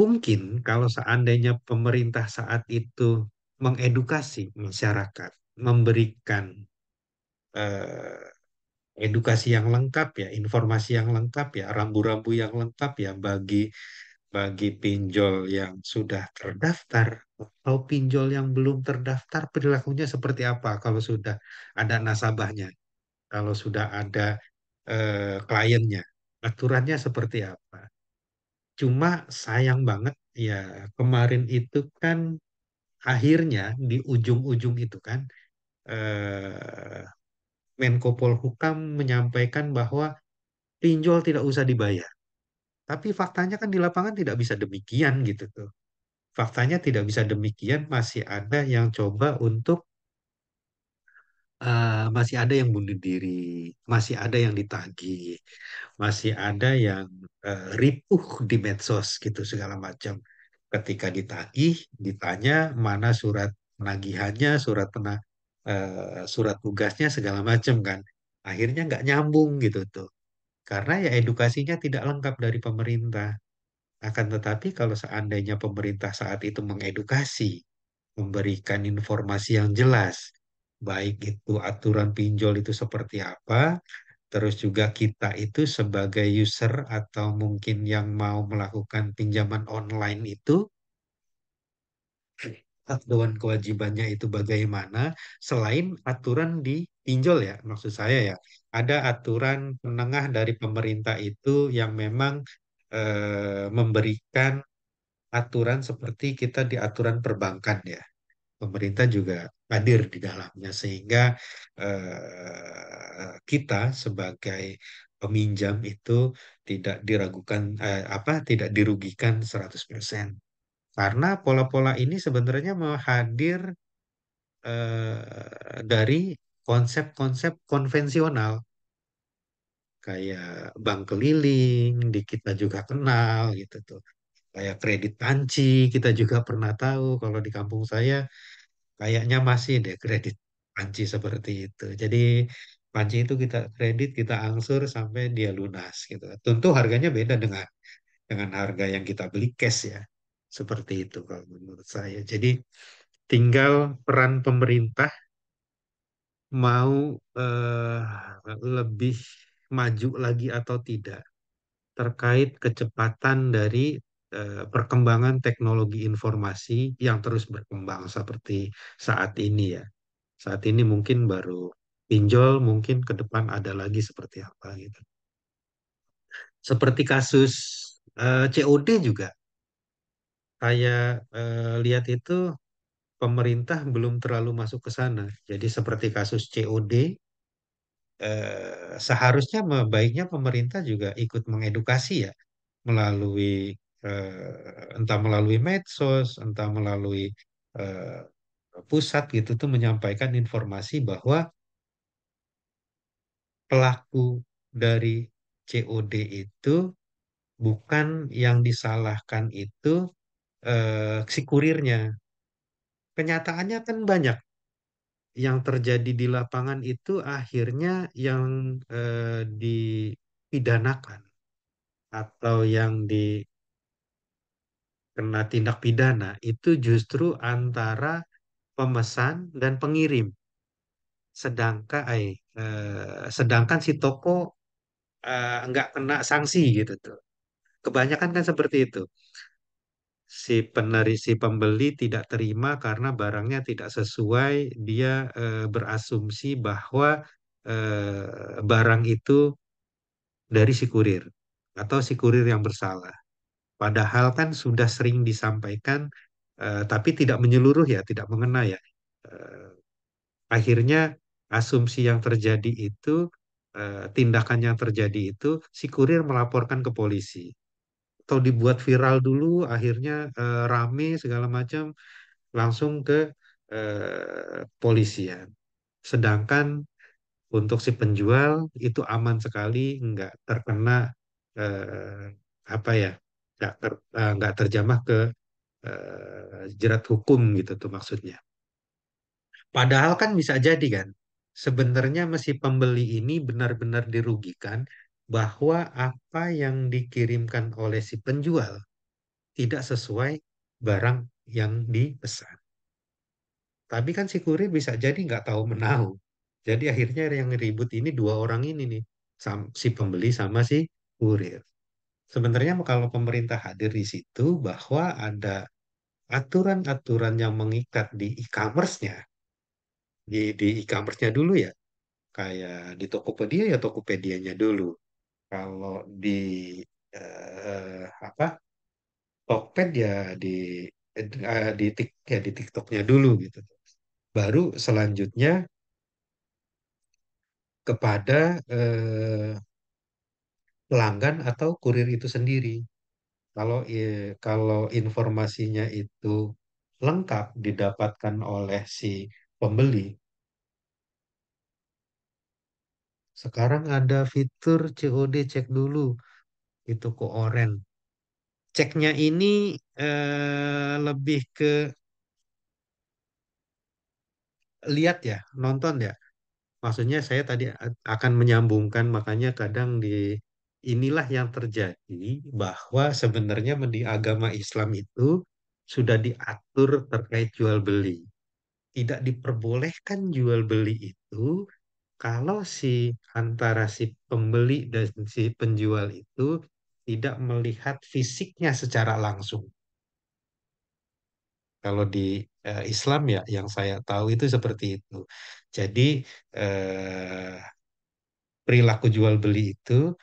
Mungkin kalau seandainya pemerintah saat itu mengedukasi masyarakat, memberikan eh, edukasi yang lengkap ya, informasi yang lengkap ya, rambu-rambu yang lengkap ya bagi pinjol yang sudah terdaftar atau pinjol yang belum terdaftar perilakunya seperti apa kalau sudah ada nasabahnya, kalau sudah ada kliennya, aturannya seperti apa. Cuma sayang banget ya kemarin itu kan akhirnya di ujung-ujung itu kan eh, Menko Polhukam menyampaikan bahwa pinjol tidak usah dibayar. Tapi faktanya kan di lapangan tidak bisa demikian gitu tuh. Faktanya tidak bisa demikian, masih ada yang coba untuk masih ada yang bunuh diri, masih ada yang ditagih, masih ada yang ripuh di medsos gitu segala macam. Ketika ditagih, ditanya mana surat penagihannya, surat tugasnya segala macam kan. Akhirnya nggak nyambung gitu tuh. Karena ya edukasinya tidak lengkap dari pemerintah. Akan tetapi kalau seandainya pemerintah saat itu mengedukasi, memberikan informasi yang jelas, baik itu aturan pinjol itu seperti apa, terus juga kita itu sebagai user atau mungkin yang mau melakukan pinjaman online itu, hak dan kewajibannya itu bagaimana, selain aturan di pinjol ya, maksud saya ya, ada aturan penengah dari pemerintah itu yang memang memberikan aturan seperti kita di aturan perbankan ya. Pemerintah juga hadir di dalamnya sehingga kita sebagai peminjam itu tidak diragukan tidak dirugikan 100%. Karena pola-pola ini sebenarnya mau hadir dari konsep-konsep konvensional kayak bank keliling di kita juga kenal gitu tuh. Kayak kredit panci kita juga pernah tahu kalau di kampung saya kayaknya masih deh kredit panci seperti itu. Jadi panci itu kita kredit, kita angsur sampai dia lunas gitu. Tentu harganya beda dengan harga yang kita beli cash ya. Seperti itu kalau menurut saya. Jadi tinggal peran pemerintah mau lebih maju lagi atau tidak terkait kecepatan dari perkembangan teknologi informasi yang terus berkembang seperti saat ini ya. Saat ini mungkin baru pinjol, mungkin ke depan ada lagi seperti apa gitu. Seperti kasus COD juga, saya lihat itu pemerintah belum terlalu masuk ke sana. Jadi seperti kasus COD, seharusnya baiknya pemerintah juga ikut mengedukasi ya melalui entah melalui medsos, entah melalui eh, pusat gitu tuh menyampaikan informasi bahwa pelaku dari COD itu bukan yang disalahkan itu si kurirnya. Kenyataannya kan banyak yang terjadi di lapangan itu akhirnya yang dipidanakan atau yang dikena tindak pidana itu justru antara pemesan dan pengirim. Sedangkan si toko nggak kena sanksi gitu tuh. Kebanyakan kan seperti itu. Si pembeli tidak terima karena barangnya tidak sesuai, dia berasumsi bahwa barang itu dari si kurir atau si kurir yang bersalah. Padahal kan sudah sering disampaikan, tapi tidak menyeluruh ya, tidak mengena ya. Eh, Akhirnya asumsi yang terjadi itu, tindakan yang terjadi itu, si kurir melaporkan ke polisi atau dibuat viral dulu, akhirnya rame segala macam, langsung ke polisian. Sedangkan untuk si penjual itu aman sekali, nggak terkena eh, apa ya, nggak terjamah ke jerat hukum gitu tuh maksudnya. Padahal kan bisa jadi kan, sebenarnya si pembeli ini benar-benar dirugikan bahwa apa yang dikirimkan oleh si penjual tidak sesuai barang yang dipesan. Tapi kan si kurir bisa jadi nggak tahu menahu. Jadi akhirnya yang ribut ini dua orang ini nih, si pembeli sama si kurir. Sebenarnya kalau pemerintah hadir di situ bahwa ada aturan-aturan yang mengikat di e-commerce-nya, di e-commerce-nya dulu ya, kayak di Tokopedia ya Tokopedianya dulu. Kalau di apa Tokped ya di di TikToknya dulu gitu. Baru selanjutnya kepada pelanggan atau kurir itu sendiri. Kalau informasinya itu lengkap didapatkan oleh si pembeli, sekarang ada fitur COD cek dulu itu ke oren. Ceknya ini lebih ke lihat ya, nonton ya. Maksudnya saya tadi akan menyambungkan, makanya kadang inilah yang terjadi bahwa sebenarnya di agama Islam itu sudah diatur terkait jual beli. Tidak diperbolehkan jual beli itu kalau antara si pembeli dan si penjual itu tidak melihat fisiknya secara langsung. Kalau di Islam ya, yang saya tahu itu seperti itu. Jadi eh, perilaku jual beli itu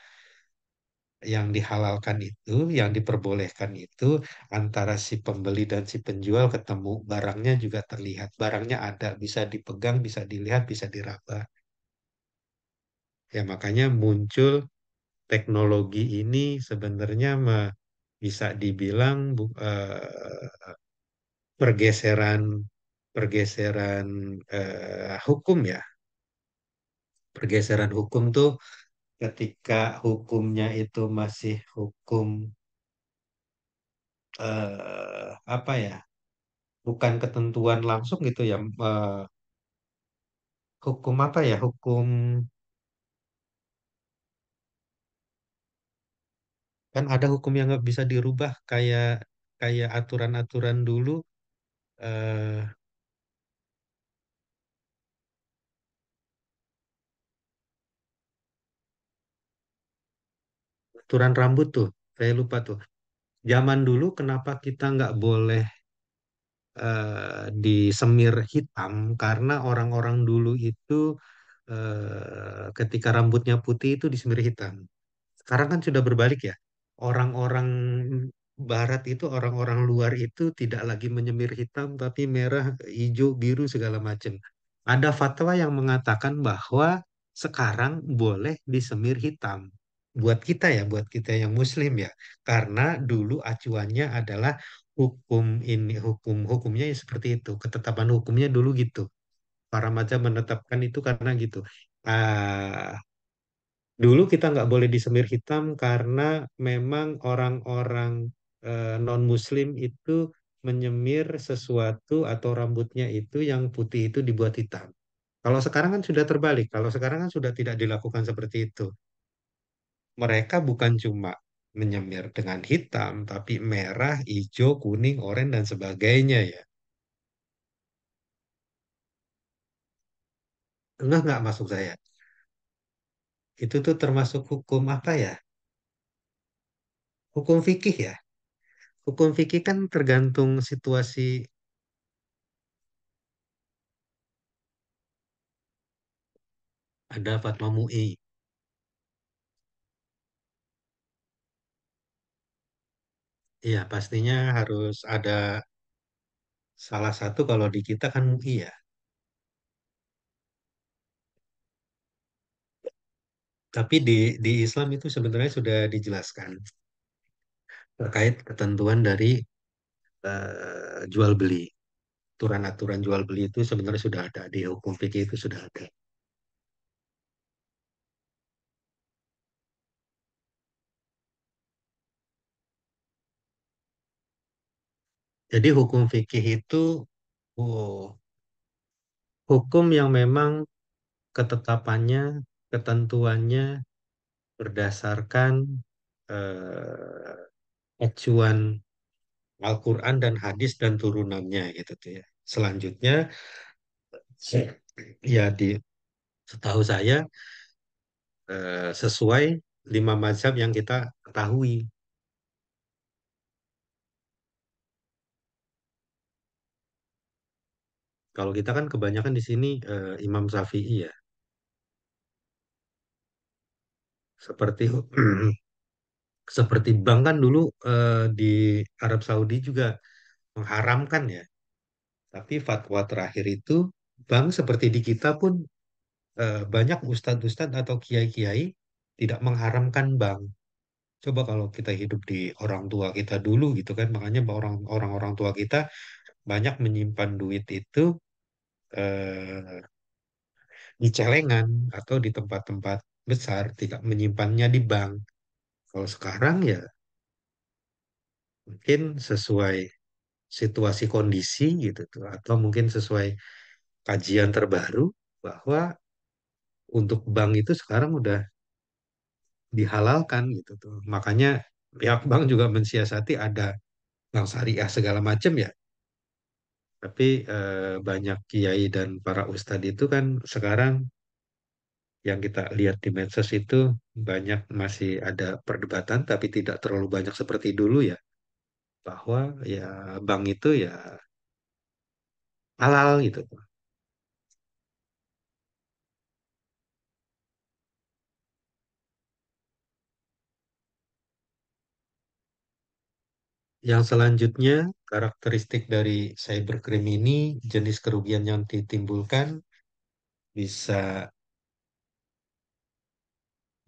yang dihalalkan itu, yang diperbolehkan itu antara si pembeli dan si penjual ketemu, barangnya juga terlihat, barangnya ada, bisa dipegang, bisa dilihat, bisa diraba. Ya makanya muncul teknologi ini sebenarnya bisa dibilang pergeseran pergeseran hukum ya. Pergeseran hukum tuh ketika hukumnya itu masih hukum apa ya? Bukan ketentuan langsung gitu ya. Hukum apa ya? Hukum kan ada hukum yang nggak bisa dirubah kayak kayak aturan-aturan dulu eh, aturan rambut tuh. Saya lupa tuh. Zaman dulu kenapa kita nggak boleh disemir hitam karena orang-orang dulu itu ketika rambutnya putih itu disemir hitam. Sekarang kan sudah berbalik ya. Orang-orang barat itu, orang-orang luar itu tidak lagi menyemir hitam tapi merah, hijau, biru segala macam. Ada fatwa yang mengatakan bahwa sekarang boleh disemir hitam. Buat kita yang muslim ya. Karena dulu acuannya adalah hukumnya ya seperti itu. Ketetapan hukumnya dulu gitu. Para mazhab menetapkan itu karena gitu. Ah, dulu kita nggak boleh disemir hitam karena memang orang-orang non-muslim itu menyemir sesuatu atau rambutnya itu yang putih itu dibuat hitam. Kalau sekarang kan sudah terbalik. Kalau sekarang kan sudah tidak dilakukan seperti itu. Mereka bukan cuma menyemir dengan hitam, tapi merah, hijau, kuning, oranye, dan sebagainya ya. Enggak masuk saya. Itu tuh termasuk hukum apa ya? Hukum fikih ya. Hukum fikih kan tergantung situasi. Ada fatwa MUI. Iya, pastinya harus ada salah satu kalau di kita kan MUI ya. Tapi di Islam itu sebenarnya sudah dijelaskan terkait ketentuan dari jual beli. Aturan-aturan jual beli itu sebenarnya sudah ada di hukum fikih itu sudah ada. Jadi hukum fikih itu oh, hukum yang memang ketetapannya, ketentuannya berdasarkan acuan Al-Quran dan hadis dan turunannya gitu tuh ya. Selanjutnya, ya setahu saya sesuai 5 mazhab yang kita ketahui. Kalau kita kan kebanyakan di sini Imam Syafi'i ya. Seperti seperti bank kan dulu di Arab Saudi juga mengharamkan ya. Tapi fatwa terakhir itu bank seperti di kita pun banyak ustadz-ustadz atau kiai-kiai tidak mengharamkan bank. Coba kalau kita hidup di orang tua kita dulu gitu kan, makanya orang-orang tua kita banyak menyimpan duit itu eh, di celengan atau di tempat-tempat besar, tidak menyimpannya di bank. Kalau sekarang ya mungkin sesuai situasi kondisi gitu tuh, atau mungkin sesuai kajian terbaru bahwa untuk bank itu sekarang udah dihalalkan gitu tuh. Makanya pihak bank juga mensiasati ada bank syariah segala macam ya. Tapi banyak kiai dan para ustadz itu kan sekarang yang kita lihat di medsos itu banyak masih ada perdebatan tapi tidak terlalu banyak seperti dulu ya. Bahwa ya bank itu ya halal gitu. Yang selanjutnya, karakteristik dari cybercrime ini, jenis kerugian yang ditimbulkan bisa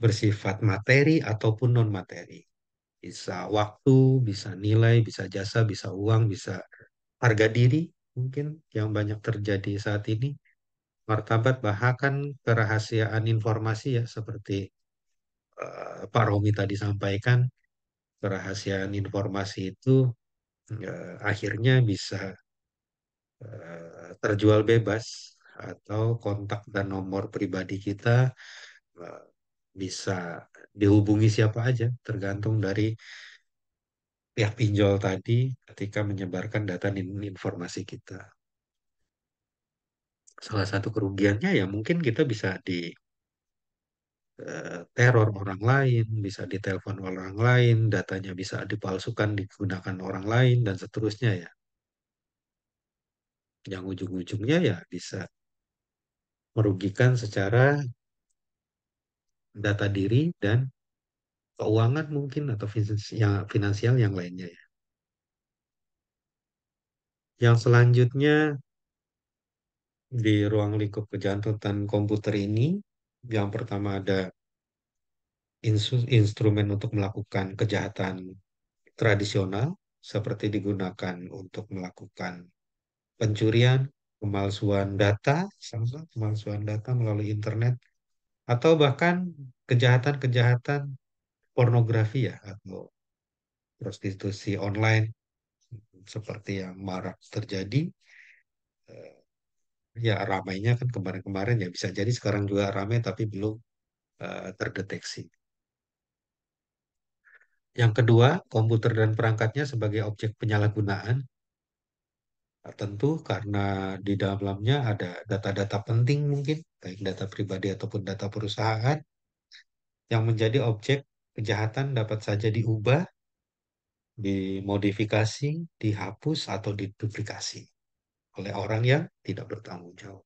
bersifat materi ataupun non-materi. Bisa waktu, bisa nilai, bisa jasa, bisa uang, bisa harga diri mungkin yang banyak terjadi saat ini. Martabat bahkan kerahasiaan informasi ya seperti Pak Romi tadi sampaikan, kerahasiaan informasi itu akhirnya bisa terjual bebas atau kontak dan nomor pribadi kita eh, bisa dihubungi siapa aja tergantung dari pihak pinjol tadi ketika menyebarkan data dan informasi kita. Salah satu kerugiannya ya mungkin kita bisa di teror orang lain, bisa ditelepon orang lain, datanya bisa dipalsukan digunakan orang lain dan seterusnya ya. Yang ujung-ujungnya ya bisa merugikan secara data diri dan keuangan mungkin atau finansial yang lainnya ya. Yang selanjutnya di ruang lingkup kejahatan komputer ini, yang pertama ada instrumen untuk melakukan kejahatan tradisional seperti digunakan untuk melakukan pencurian, pemalsuan data, sama pemalsuan data melalui internet, atau bahkan kejahatan-kejahatan pornografi ya atau prostitusi online seperti yang marak terjadi. Eh, Ya ramainya kan kemarin-kemarin ya bisa jadi sekarang juga ramai tapi belum terdeteksi. Yang kedua, komputer dan perangkatnya sebagai objek penyalahgunaan. Tentu karena di dalamnya ada data-data penting mungkin, baik data pribadi ataupun data perusahaan, yang menjadi objek kejahatan dapat saja diubah, dimodifikasi, dihapus, atau diduplikasi oleh orang yang tidak bertanggung jawab.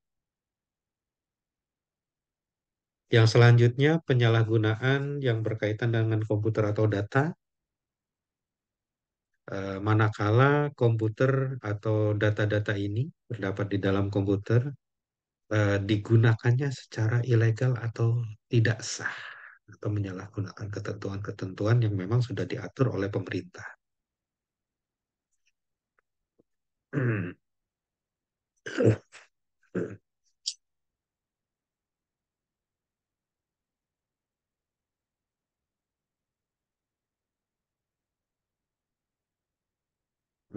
Yang selanjutnya, penyalahgunaan yang berkaitan dengan komputer atau data, manakala komputer atau data-data ini terdapat di dalam komputer, digunakannya secara ilegal atau tidak sah, atau menyalahgunakan ketentuan-ketentuan yang memang sudah diatur oleh pemerintah.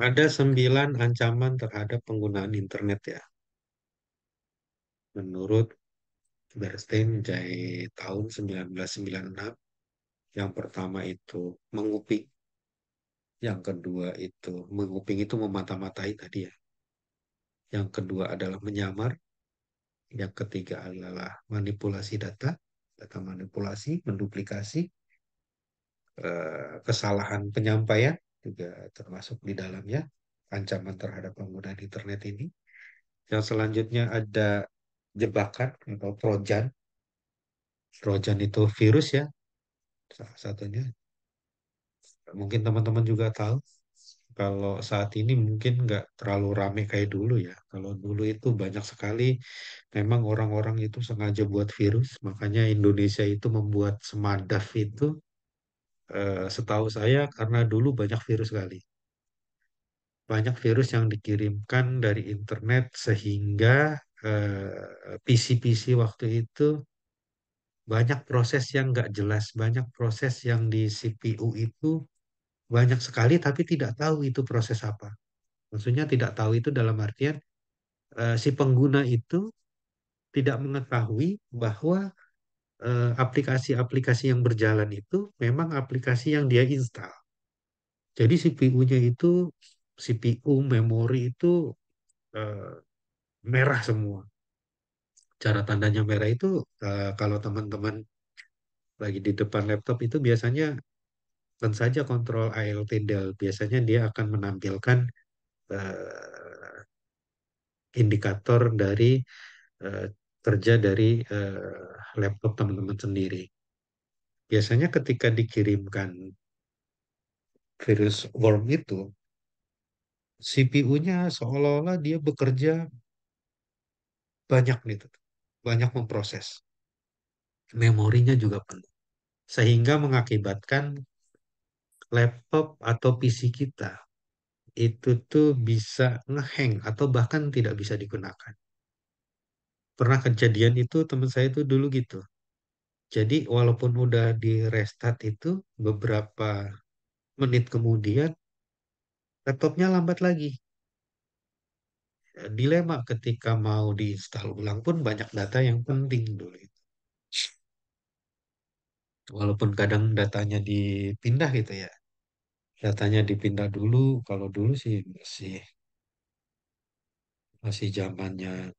Ada 9 ancaman terhadap penggunaan internet ya. Menurut Bernstein dari tahun 1996, yang pertama itu menguping, yang kedua itu menguping itu memata-matai tadi ya. Yang kedua adalah menyamar, yang ketiga adalah manipulasi data, data manipulasi, menduplikasi, kesalahan penyampaian juga termasuk di dalamnya ancaman terhadap penggunaan internet ini. Yang selanjutnya ada jebakan atau trojan. Trojan itu virus ya, salah satunya. Mungkin teman-teman juga tahu. Kalau saat ini mungkin nggak terlalu rame kayak dulu ya. Kalau dulu itu banyak sekali memang orang-orang itu sengaja buat virus. Makanya Indonesia itu membuat Semadaf itu setahu saya karena dulu banyak virus sekali. Banyak virus yang dikirimkan dari internet sehingga PC-PC waktu itu banyak proses yang nggak jelas, banyak proses yang di CPU itu banyak sekali tapi tidak tahu itu proses apa. Maksudnya tidak tahu itu dalam artian si pengguna itu tidak mengetahui bahwa aplikasi-aplikasi yang berjalan itu memang aplikasi yang dia install. Jadi CPU-nya itu, CPU, memori itu eh, merah semua. Cara tandanya merah itu kalau teman-teman lagi di depan laptop itu biasanya tentu saja kontrol ALT del. Biasanya dia akan menampilkan eh, indikator dari eh, kerja dari laptop teman-teman sendiri. Biasanya ketika dikirimkan virus worm itu, CPU-nya seolah-olah dia bekerja banyak gitu, banyak memproses. Memorinya juga penuh. Sehingga mengakibatkan laptop atau PC kita itu tuh bisa ngehang atau bahkan tidak bisa digunakan. Pernah kejadian itu teman saya itu dulu gitu. Jadi walaupun udah di restart itu beberapa menit kemudian laptopnya lambat lagi. Dilema ketika mau diinstal ulang pun banyak data yang penting dulu itu. Walaupun kadang datanya dipindah gitu ya. Datanya dipindah dulu, kalau dulu sih masih masih zamannya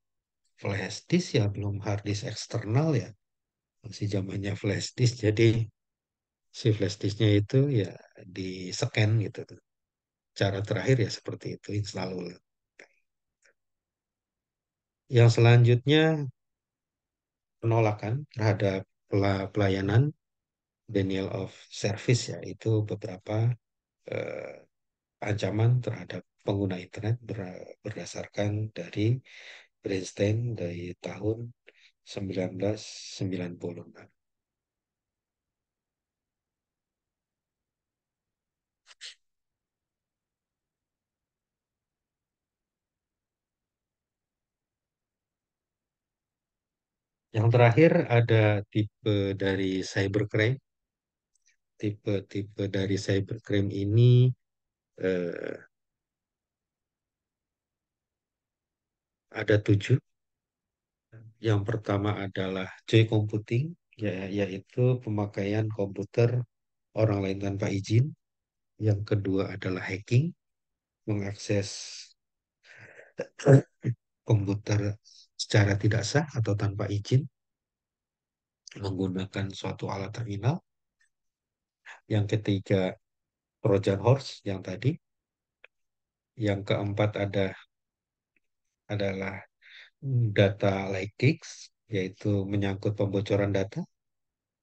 flash disk ya, belum hard disk eksternal ya. Masih zamannya flash disk, jadi si flash disknya itu ya di scan gitu tuh. Cara terakhir ya seperti itu, install ulang. Yang selanjutnya penolakan terhadap pelayanan, denial of service ya, itu beberapa eh, ancaman terhadap pengguna internet berdasarkan dari Bernstein dari tahun 1996. Yang terakhir ada tipe dari cybercrime. Tipe-tipe dari cybercrime ini eh, ada 7. Yang pertama adalah joy computing, yaitu pemakaian komputer orang lain tanpa izin. Yang kedua adalah hacking, mengakses komputer secara tidak sah atau tanpa izin menggunakan suatu alat terminal. Yang ketiga, Trojan horse yang tadi. Yang keempat adalah data leakage, yaitu menyangkut pembocoran data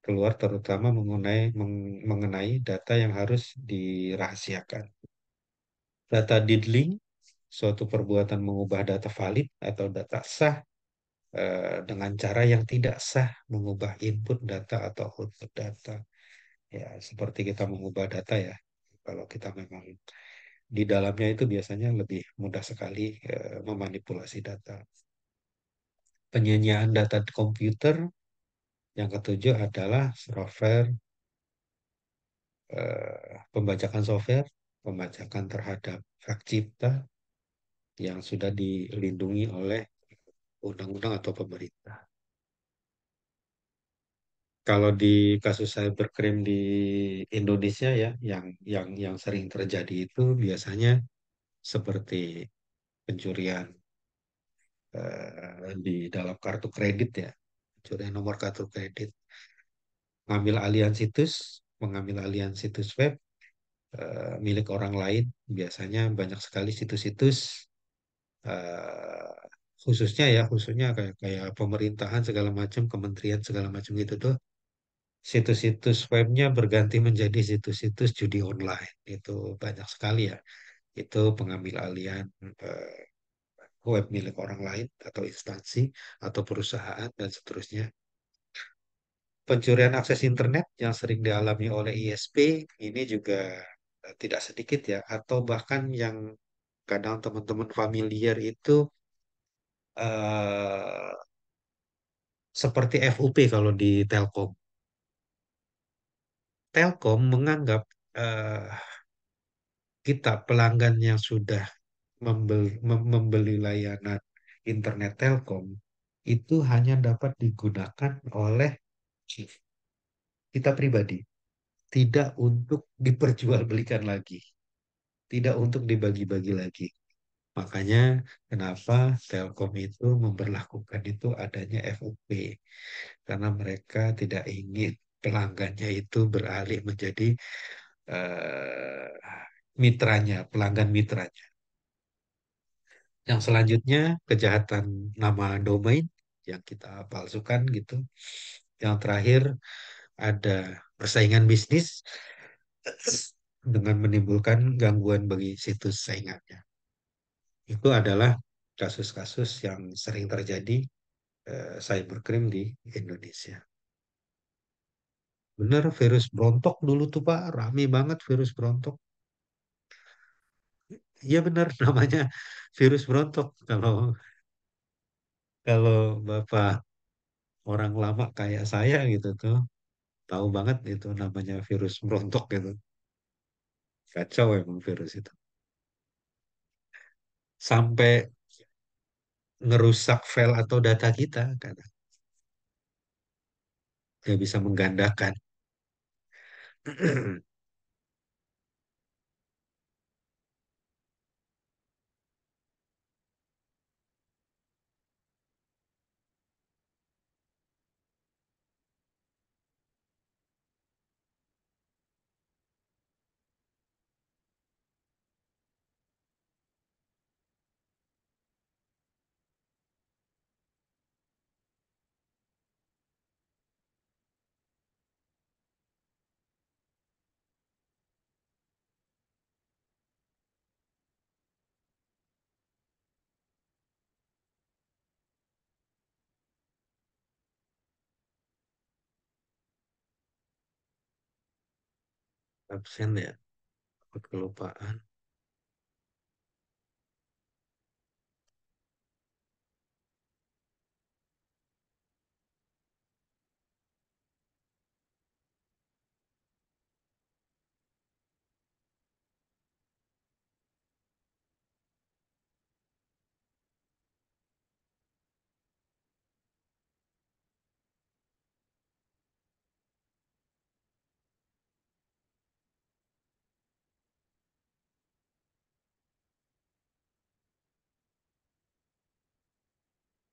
keluar terutama mengenai data yang harus dirahasiakan. Data diddling, suatu perbuatan mengubah data valid atau data sah dengan cara yang tidak sah, mengubah input data atau output data. Ya, seperti kita mengubah data ya. Kalau kita memang di dalamnya itu biasanya lebih mudah sekali memanipulasi data. Penyanyian data di komputer. Yang ketujuh adalah software, pembajakan software, pembajakan terhadap hak cipta yang sudah dilindungi oleh undang-undang atau pemerintah. Kalau di kasus cybercrime di Indonesia ya, yang sering terjadi itu biasanya seperti pencurian di dalam kartu kredit ya, pencurian nomor kartu kredit, mengambil alian situs web milik orang lain. Biasanya banyak sekali situs-situs eh, khususnya kayak kayak pemerintahan segala macam, kementerian segala macam gitu tuh. Situs-situs webnya berganti menjadi situs-situs judi online. Itu banyak sekali ya. Itu pengambil alian eh, web milik orang lain atau instansi atau perusahaan dan seterusnya. Pencurian akses internet yang sering dialami oleh ISP ini juga tidak sedikit ya, atau bahkan yang kadang teman-teman familiar itu eh, seperti FUP kalau di Telkom. Telkom menganggap eh, kita pelanggan yang sudah membeli layanan internet Telkom itu hanya dapat digunakan oleh kita pribadi, tidak untuk diperjualbelikan lagi, tidak untuk dibagi-bagi lagi. Makanya kenapa Telkom itu memperlakukan itu adanya FOP, karena mereka tidak ingin pelanggannya itu beralih menjadi eh, mitranya, pelanggan mitranya. Yang selanjutnya kejahatan nama domain yang kita palsukan gitu. Yang terakhir ada persaingan bisnis dengan menimbulkan gangguan bagi situs saingannya. Itu adalah kasus-kasus yang sering terjadi cybercrime di Indonesia. Bener, virus Brontok dulu tuh Pak, rame banget virus Brontok. Iya benar namanya virus Brontok. Kalau kalau Bapak orang lama kayak saya gitu tuh, tahu banget itu namanya virus Brontok gitu. Kacau emang virus itu. Sampai ngerusak file atau data kita, kan. Dia bisa menggandakan. Absen ya, takut kelupaan.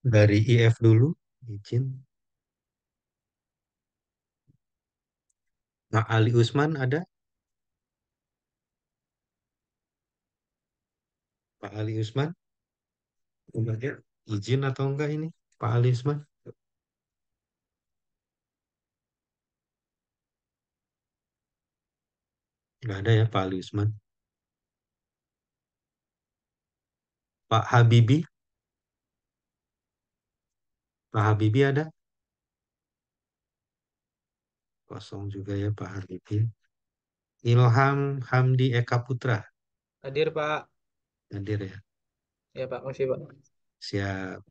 Dari IF dulu, izin. Nah, Ali Usman ada? Pak Ali Usman? Udah izin atau enggak ini? Pak Ali Usman? Enggak ada ya Pak Ali Usman. Pak Habibie? Pak Habibie ada? Kosong juga ya Pak Habibie. Ilham Hamdi Eka Putra. Hadir, Pak. Hadir ya. Ya, Pak. Masih, Pak. Siap.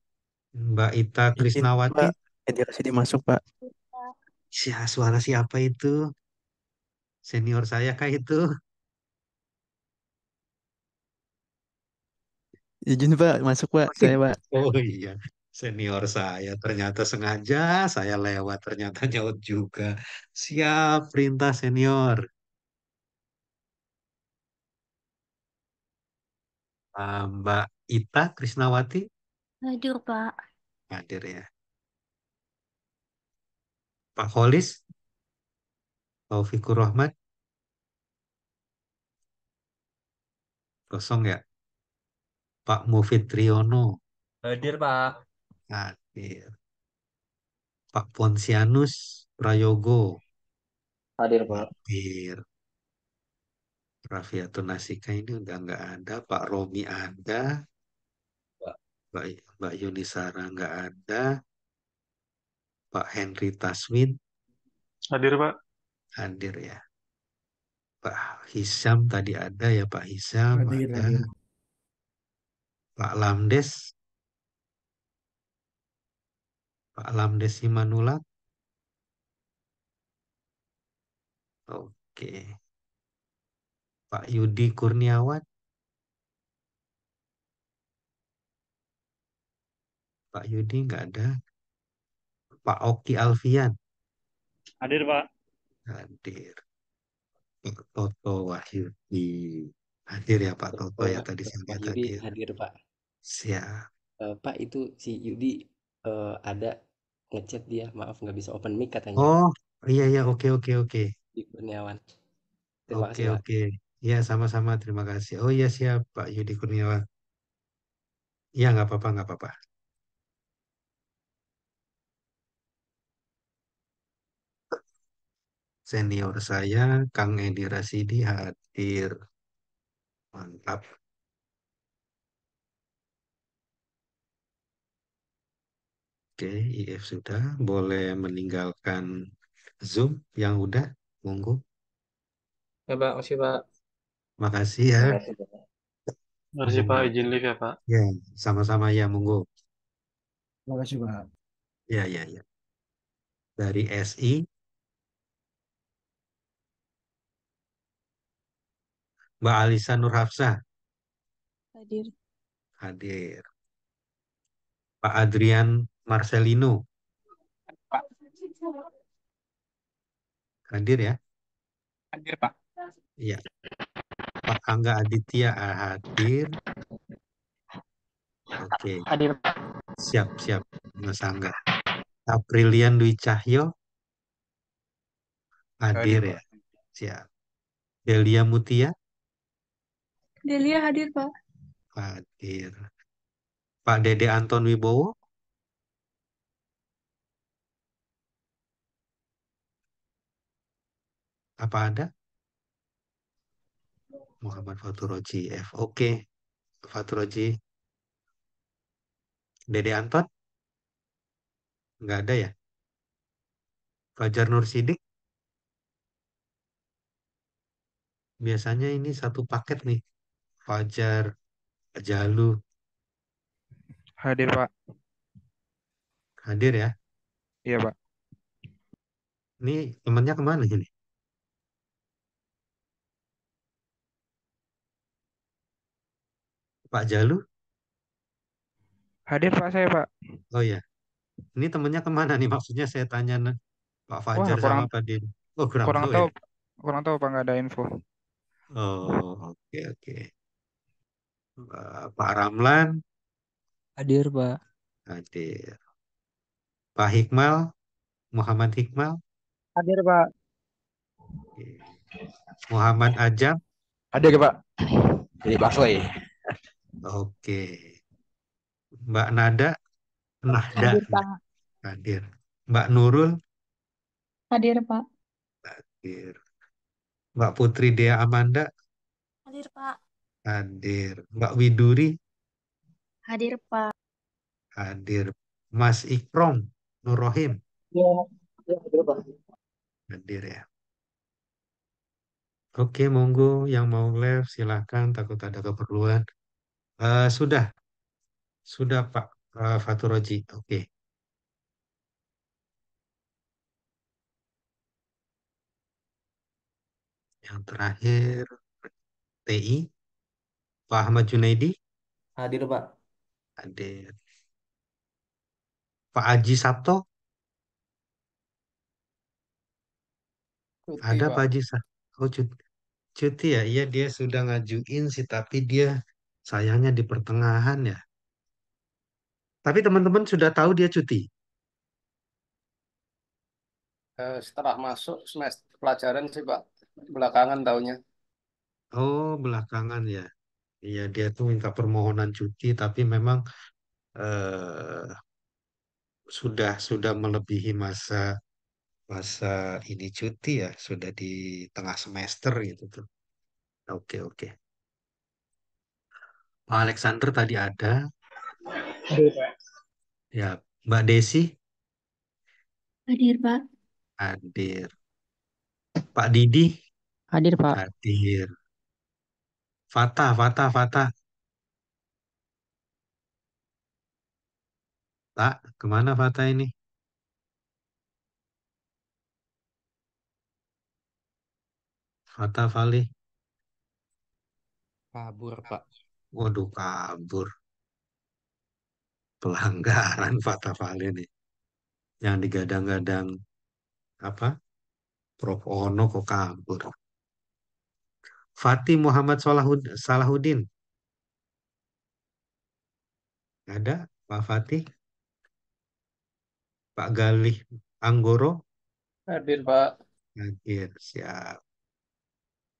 Mbak Ita Izin Krisnawati. Pak, Edi dimasuk Pak. Suara siapa itu? Senior saya kah itu? Izin Pak, masuk Pak, saya Pak. Oh iya, senior saya. Ternyata sengaja saya lewat. Ternyata nyaut juga. Siap, perintah senior. Mbak Ita Krisnawati. Hadir, Pak. Hadir ya. Pak Kholis. Taufikur Rahman. Kosong ya. Pak Mufid Triyono. Hadir, Pak. Hadir. Pak Ponsianus Prayogo. Hadir, Pak. Hadir. Raffiatun Nasika ini udah nggak ada. Pak Romi ada. Mbak Yuni Sara nggak ada. Pak Henry Taswin Hadir, Pak. hadir ya. Pak Hisam tadi ada ya Pak Hisam Hadir, ada. hadir. Pak Lamdes. Pak Lamdes Simanulak. Oke. Pak Yudi Kurniawan. Pak Yudi nggak ada. Pak Oki Alfian Hadir, Pak. hadir. Pak Toto Wahyudi hadir ya Pak Toto Oh, ya tadi saya Pak lihat Yudi hadir. hadir, Pak. Siap. Pak, itu si Yudi ada ngechat dia, maaf nggak bisa open mic katanya, Oh iya iya oke oke oke di Kurniawan. Terima oke kasih, Pak. oke. Ya sama-sama terima kasih. Oh iya siap Pak Yudi Kurniawan. Ya nggak apa-apa nggak apa-apa. Senior saya Kang Edi Rasidi hadir. Mantap. Oke, IF sudah. Boleh meninggalkan Zoom yang udah. Monggo. Ya Pak, makasih Pak. Makasih ya. Terima kasih Pak. Makasih, Pak. Monggo. Izin live ya, Pak. Ya, sama-sama ya, monggo. Terima kasih, Pak. Ya, ya, ya. Dari SI, Mbak Alisa Nurhafsah Hadir. hadir. Pak Adrian Marcelino Pak. hadir ya. Hadir, Pak. Iya. Pak Angga Aditya hadir. Oke, Hadir. siap, siap. Mas Angga. Aprilian Dwi Cahyo hadir Hadir ya. Pak. Siap. Delia Mutia Delia hadir, Pak. hadir. Pak Dede Anton Wibowo apa ada? Muhammad Faturoji F. Oke, Faturoji. Dede Anton nggak ada ya? Fajar Nur Sidik biasanya ini satu paket nih. Fajar, Jalu Hadir, Pak. hadir ya. Iya, Pak. Ini temennya kemana ini? Pak Jalu? Hadir, Pak, saya, Pak. Oh ya, ini temennya kemana nih? Maksudnya saya tanya Pak Wah, Fajar sama Pak Din. Oh kurang kurang tahu ya. tahu, kurang tahu, Pak, nggak ada info. Oh oke oke. Pak Ramlan Hadir, Pak. hadir. Pak Hikmal, Muhammad Hikmal, Hadir, Pak. oke. Muhammad Ajam, Hadir, Pak. Jadi Busway. oke. Mbak Nada, Nahda Hadir, Pak. hadir. Mbak Nurul Hadir, Pak. hadir. Mbak Putri Dea Amanda Hadir, Pak. hadir. Mbak Widuri Hadir, Pak. hadir. Mas Ikrom Nurrohim Ya, ya hadir Pak. hadir ya. Oke, monggo yang mau live silahkan takut ada keperluan. Sudah Pak Faturoji. Oke, yang terakhir TI Pak Ahmad Junaidi Hadir, Pak. hadir. Pak Aji Sabto Cuti ada Pak. Pak Aji Sabto. Oh, cuti ya. Iya dia sudah ngajuin sih, tapi dia sayangnya di pertengahan ya. Tapi teman-teman sudah tahu dia cuti. Setelah masuk semester pelajaran sih Pak, belakangan tahunnya. Oh, belakangan ya. Iya, dia tuh minta permohonan cuti, tapi memang eh, sudah melebihi masa masa ini cuti ya, sudah di tengah semester gitu tuh. Oke, oke. Pak Alexander tadi ada, Hadir Pak. ya. Mbak Desi Hadir, Pak. hadir. Pak Didi Hadir, Pak. hadir. Fatah. Pak, kemana Fatah ini? Fatah Fali. Kabur, Pak. Waduh, kabur. pelanggaran Fata Vale nih. Yang digadang-gadang apa? Prof. Ono kok kabur. Fatih Muhammad Salahuddin. Ada Pak Fatih? Pak Galih Anggoro? Hadir, Pak. Hadir, siap.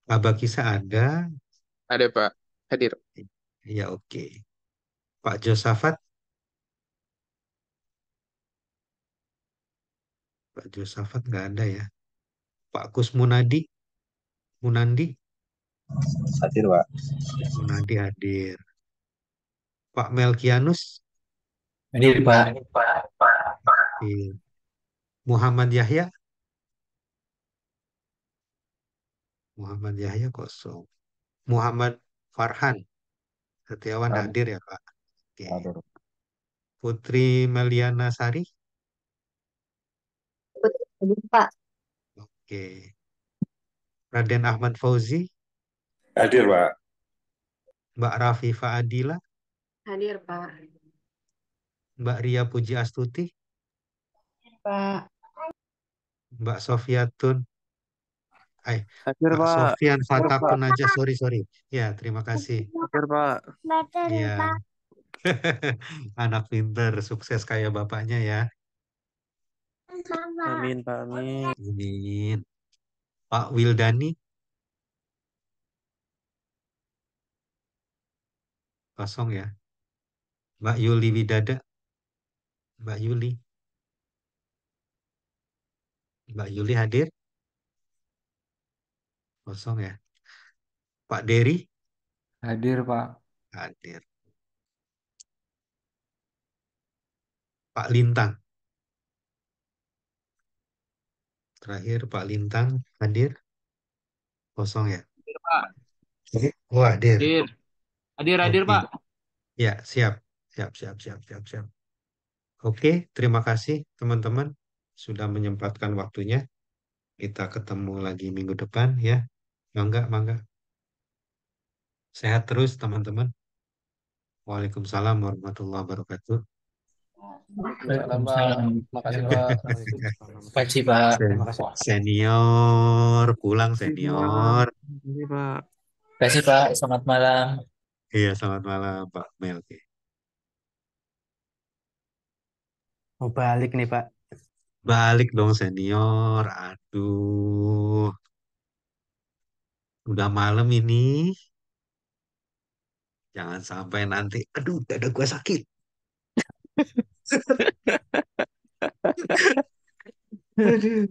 Pak Kisah ada? Ada Pak. Hadir. Ya oke. Pak Josafat? Pak Josafat nggak ada ya. Pak Kusmunadi? Munandi? Hadir, Pak. Munandi hadir. Pak Melkianus? Hadir, Pak. Hadir. Muhammad Yahya? Muhammad Yahya kosong. Muhammad Farhan Setiawan hadir ya Pak. Oke. Hadir. Putri Meliana Sari? Hadir, Pak. Oke. Raden Ahmad Fauzi? Hadir, Pak. Mbak Rafifa Adila? Hadir, Pak. Mbak Ria Puji Astuti? Pak. Mbak Sofiatun? Hadir, Mbak Pak. Sofian Hadir, Pak. Fatakun aja, sorry. Ya, terima kasih. Hadir, Pak. Iya. Anak pinter, sukses kayak bapaknya ya. Amin, Pak. Amin. Amin. Pak Wildani? Kosong ya. Mbak Yuli Widada? Mbak Yuli? Mbak Yuli hadir? Kosong ya. Pak Dery? Hadir, Pak. Hadir. Pak Lintang? Terakhir Pak Lintang hadir? Kosong ya. Hadir, Pak. Oh, hadir. Hadir. Hadir, Oke. Pak. Ya, siap. Siap. Oke, terima kasih teman-teman sudah menyempatkan waktunya. Kita ketemu lagi minggu depan ya. Mangga. Sehat terus teman-teman. Waalaikumsalam warahmatullahi wabarakatuh. Waalaikumsalam. Makasih, Pak. Makasih, Pak. Terima kasih. Senior, pulang senior. Hadir, Pak. Makasih, Pak. Selamat malam. Iya, selamat malam Pak Melki. Mau balik nih, Pak. Balik dong senior. Aduh, udah malam ini. Jangan sampai nanti. Aduh, dada gue sakit. Aduh.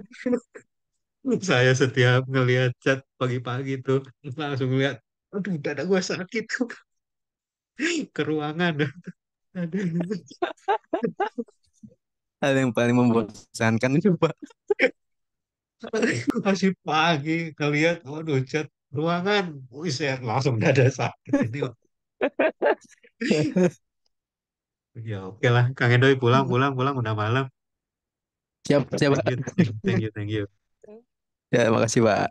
Saya setiap ngelihat chat pagi-pagi tuh langsung lihat, aduh dada gue sakit ke ruangan. Aduh. Hal yang paling membosankan itu, Pak. Masih pagi ngelihat, waduh chat ruangan, saya langsung dada sakit ini. Ya oke lah, Kang Edoy pulang udah malam. Siap, Pak. Thank you. Ya, makasih, Pak.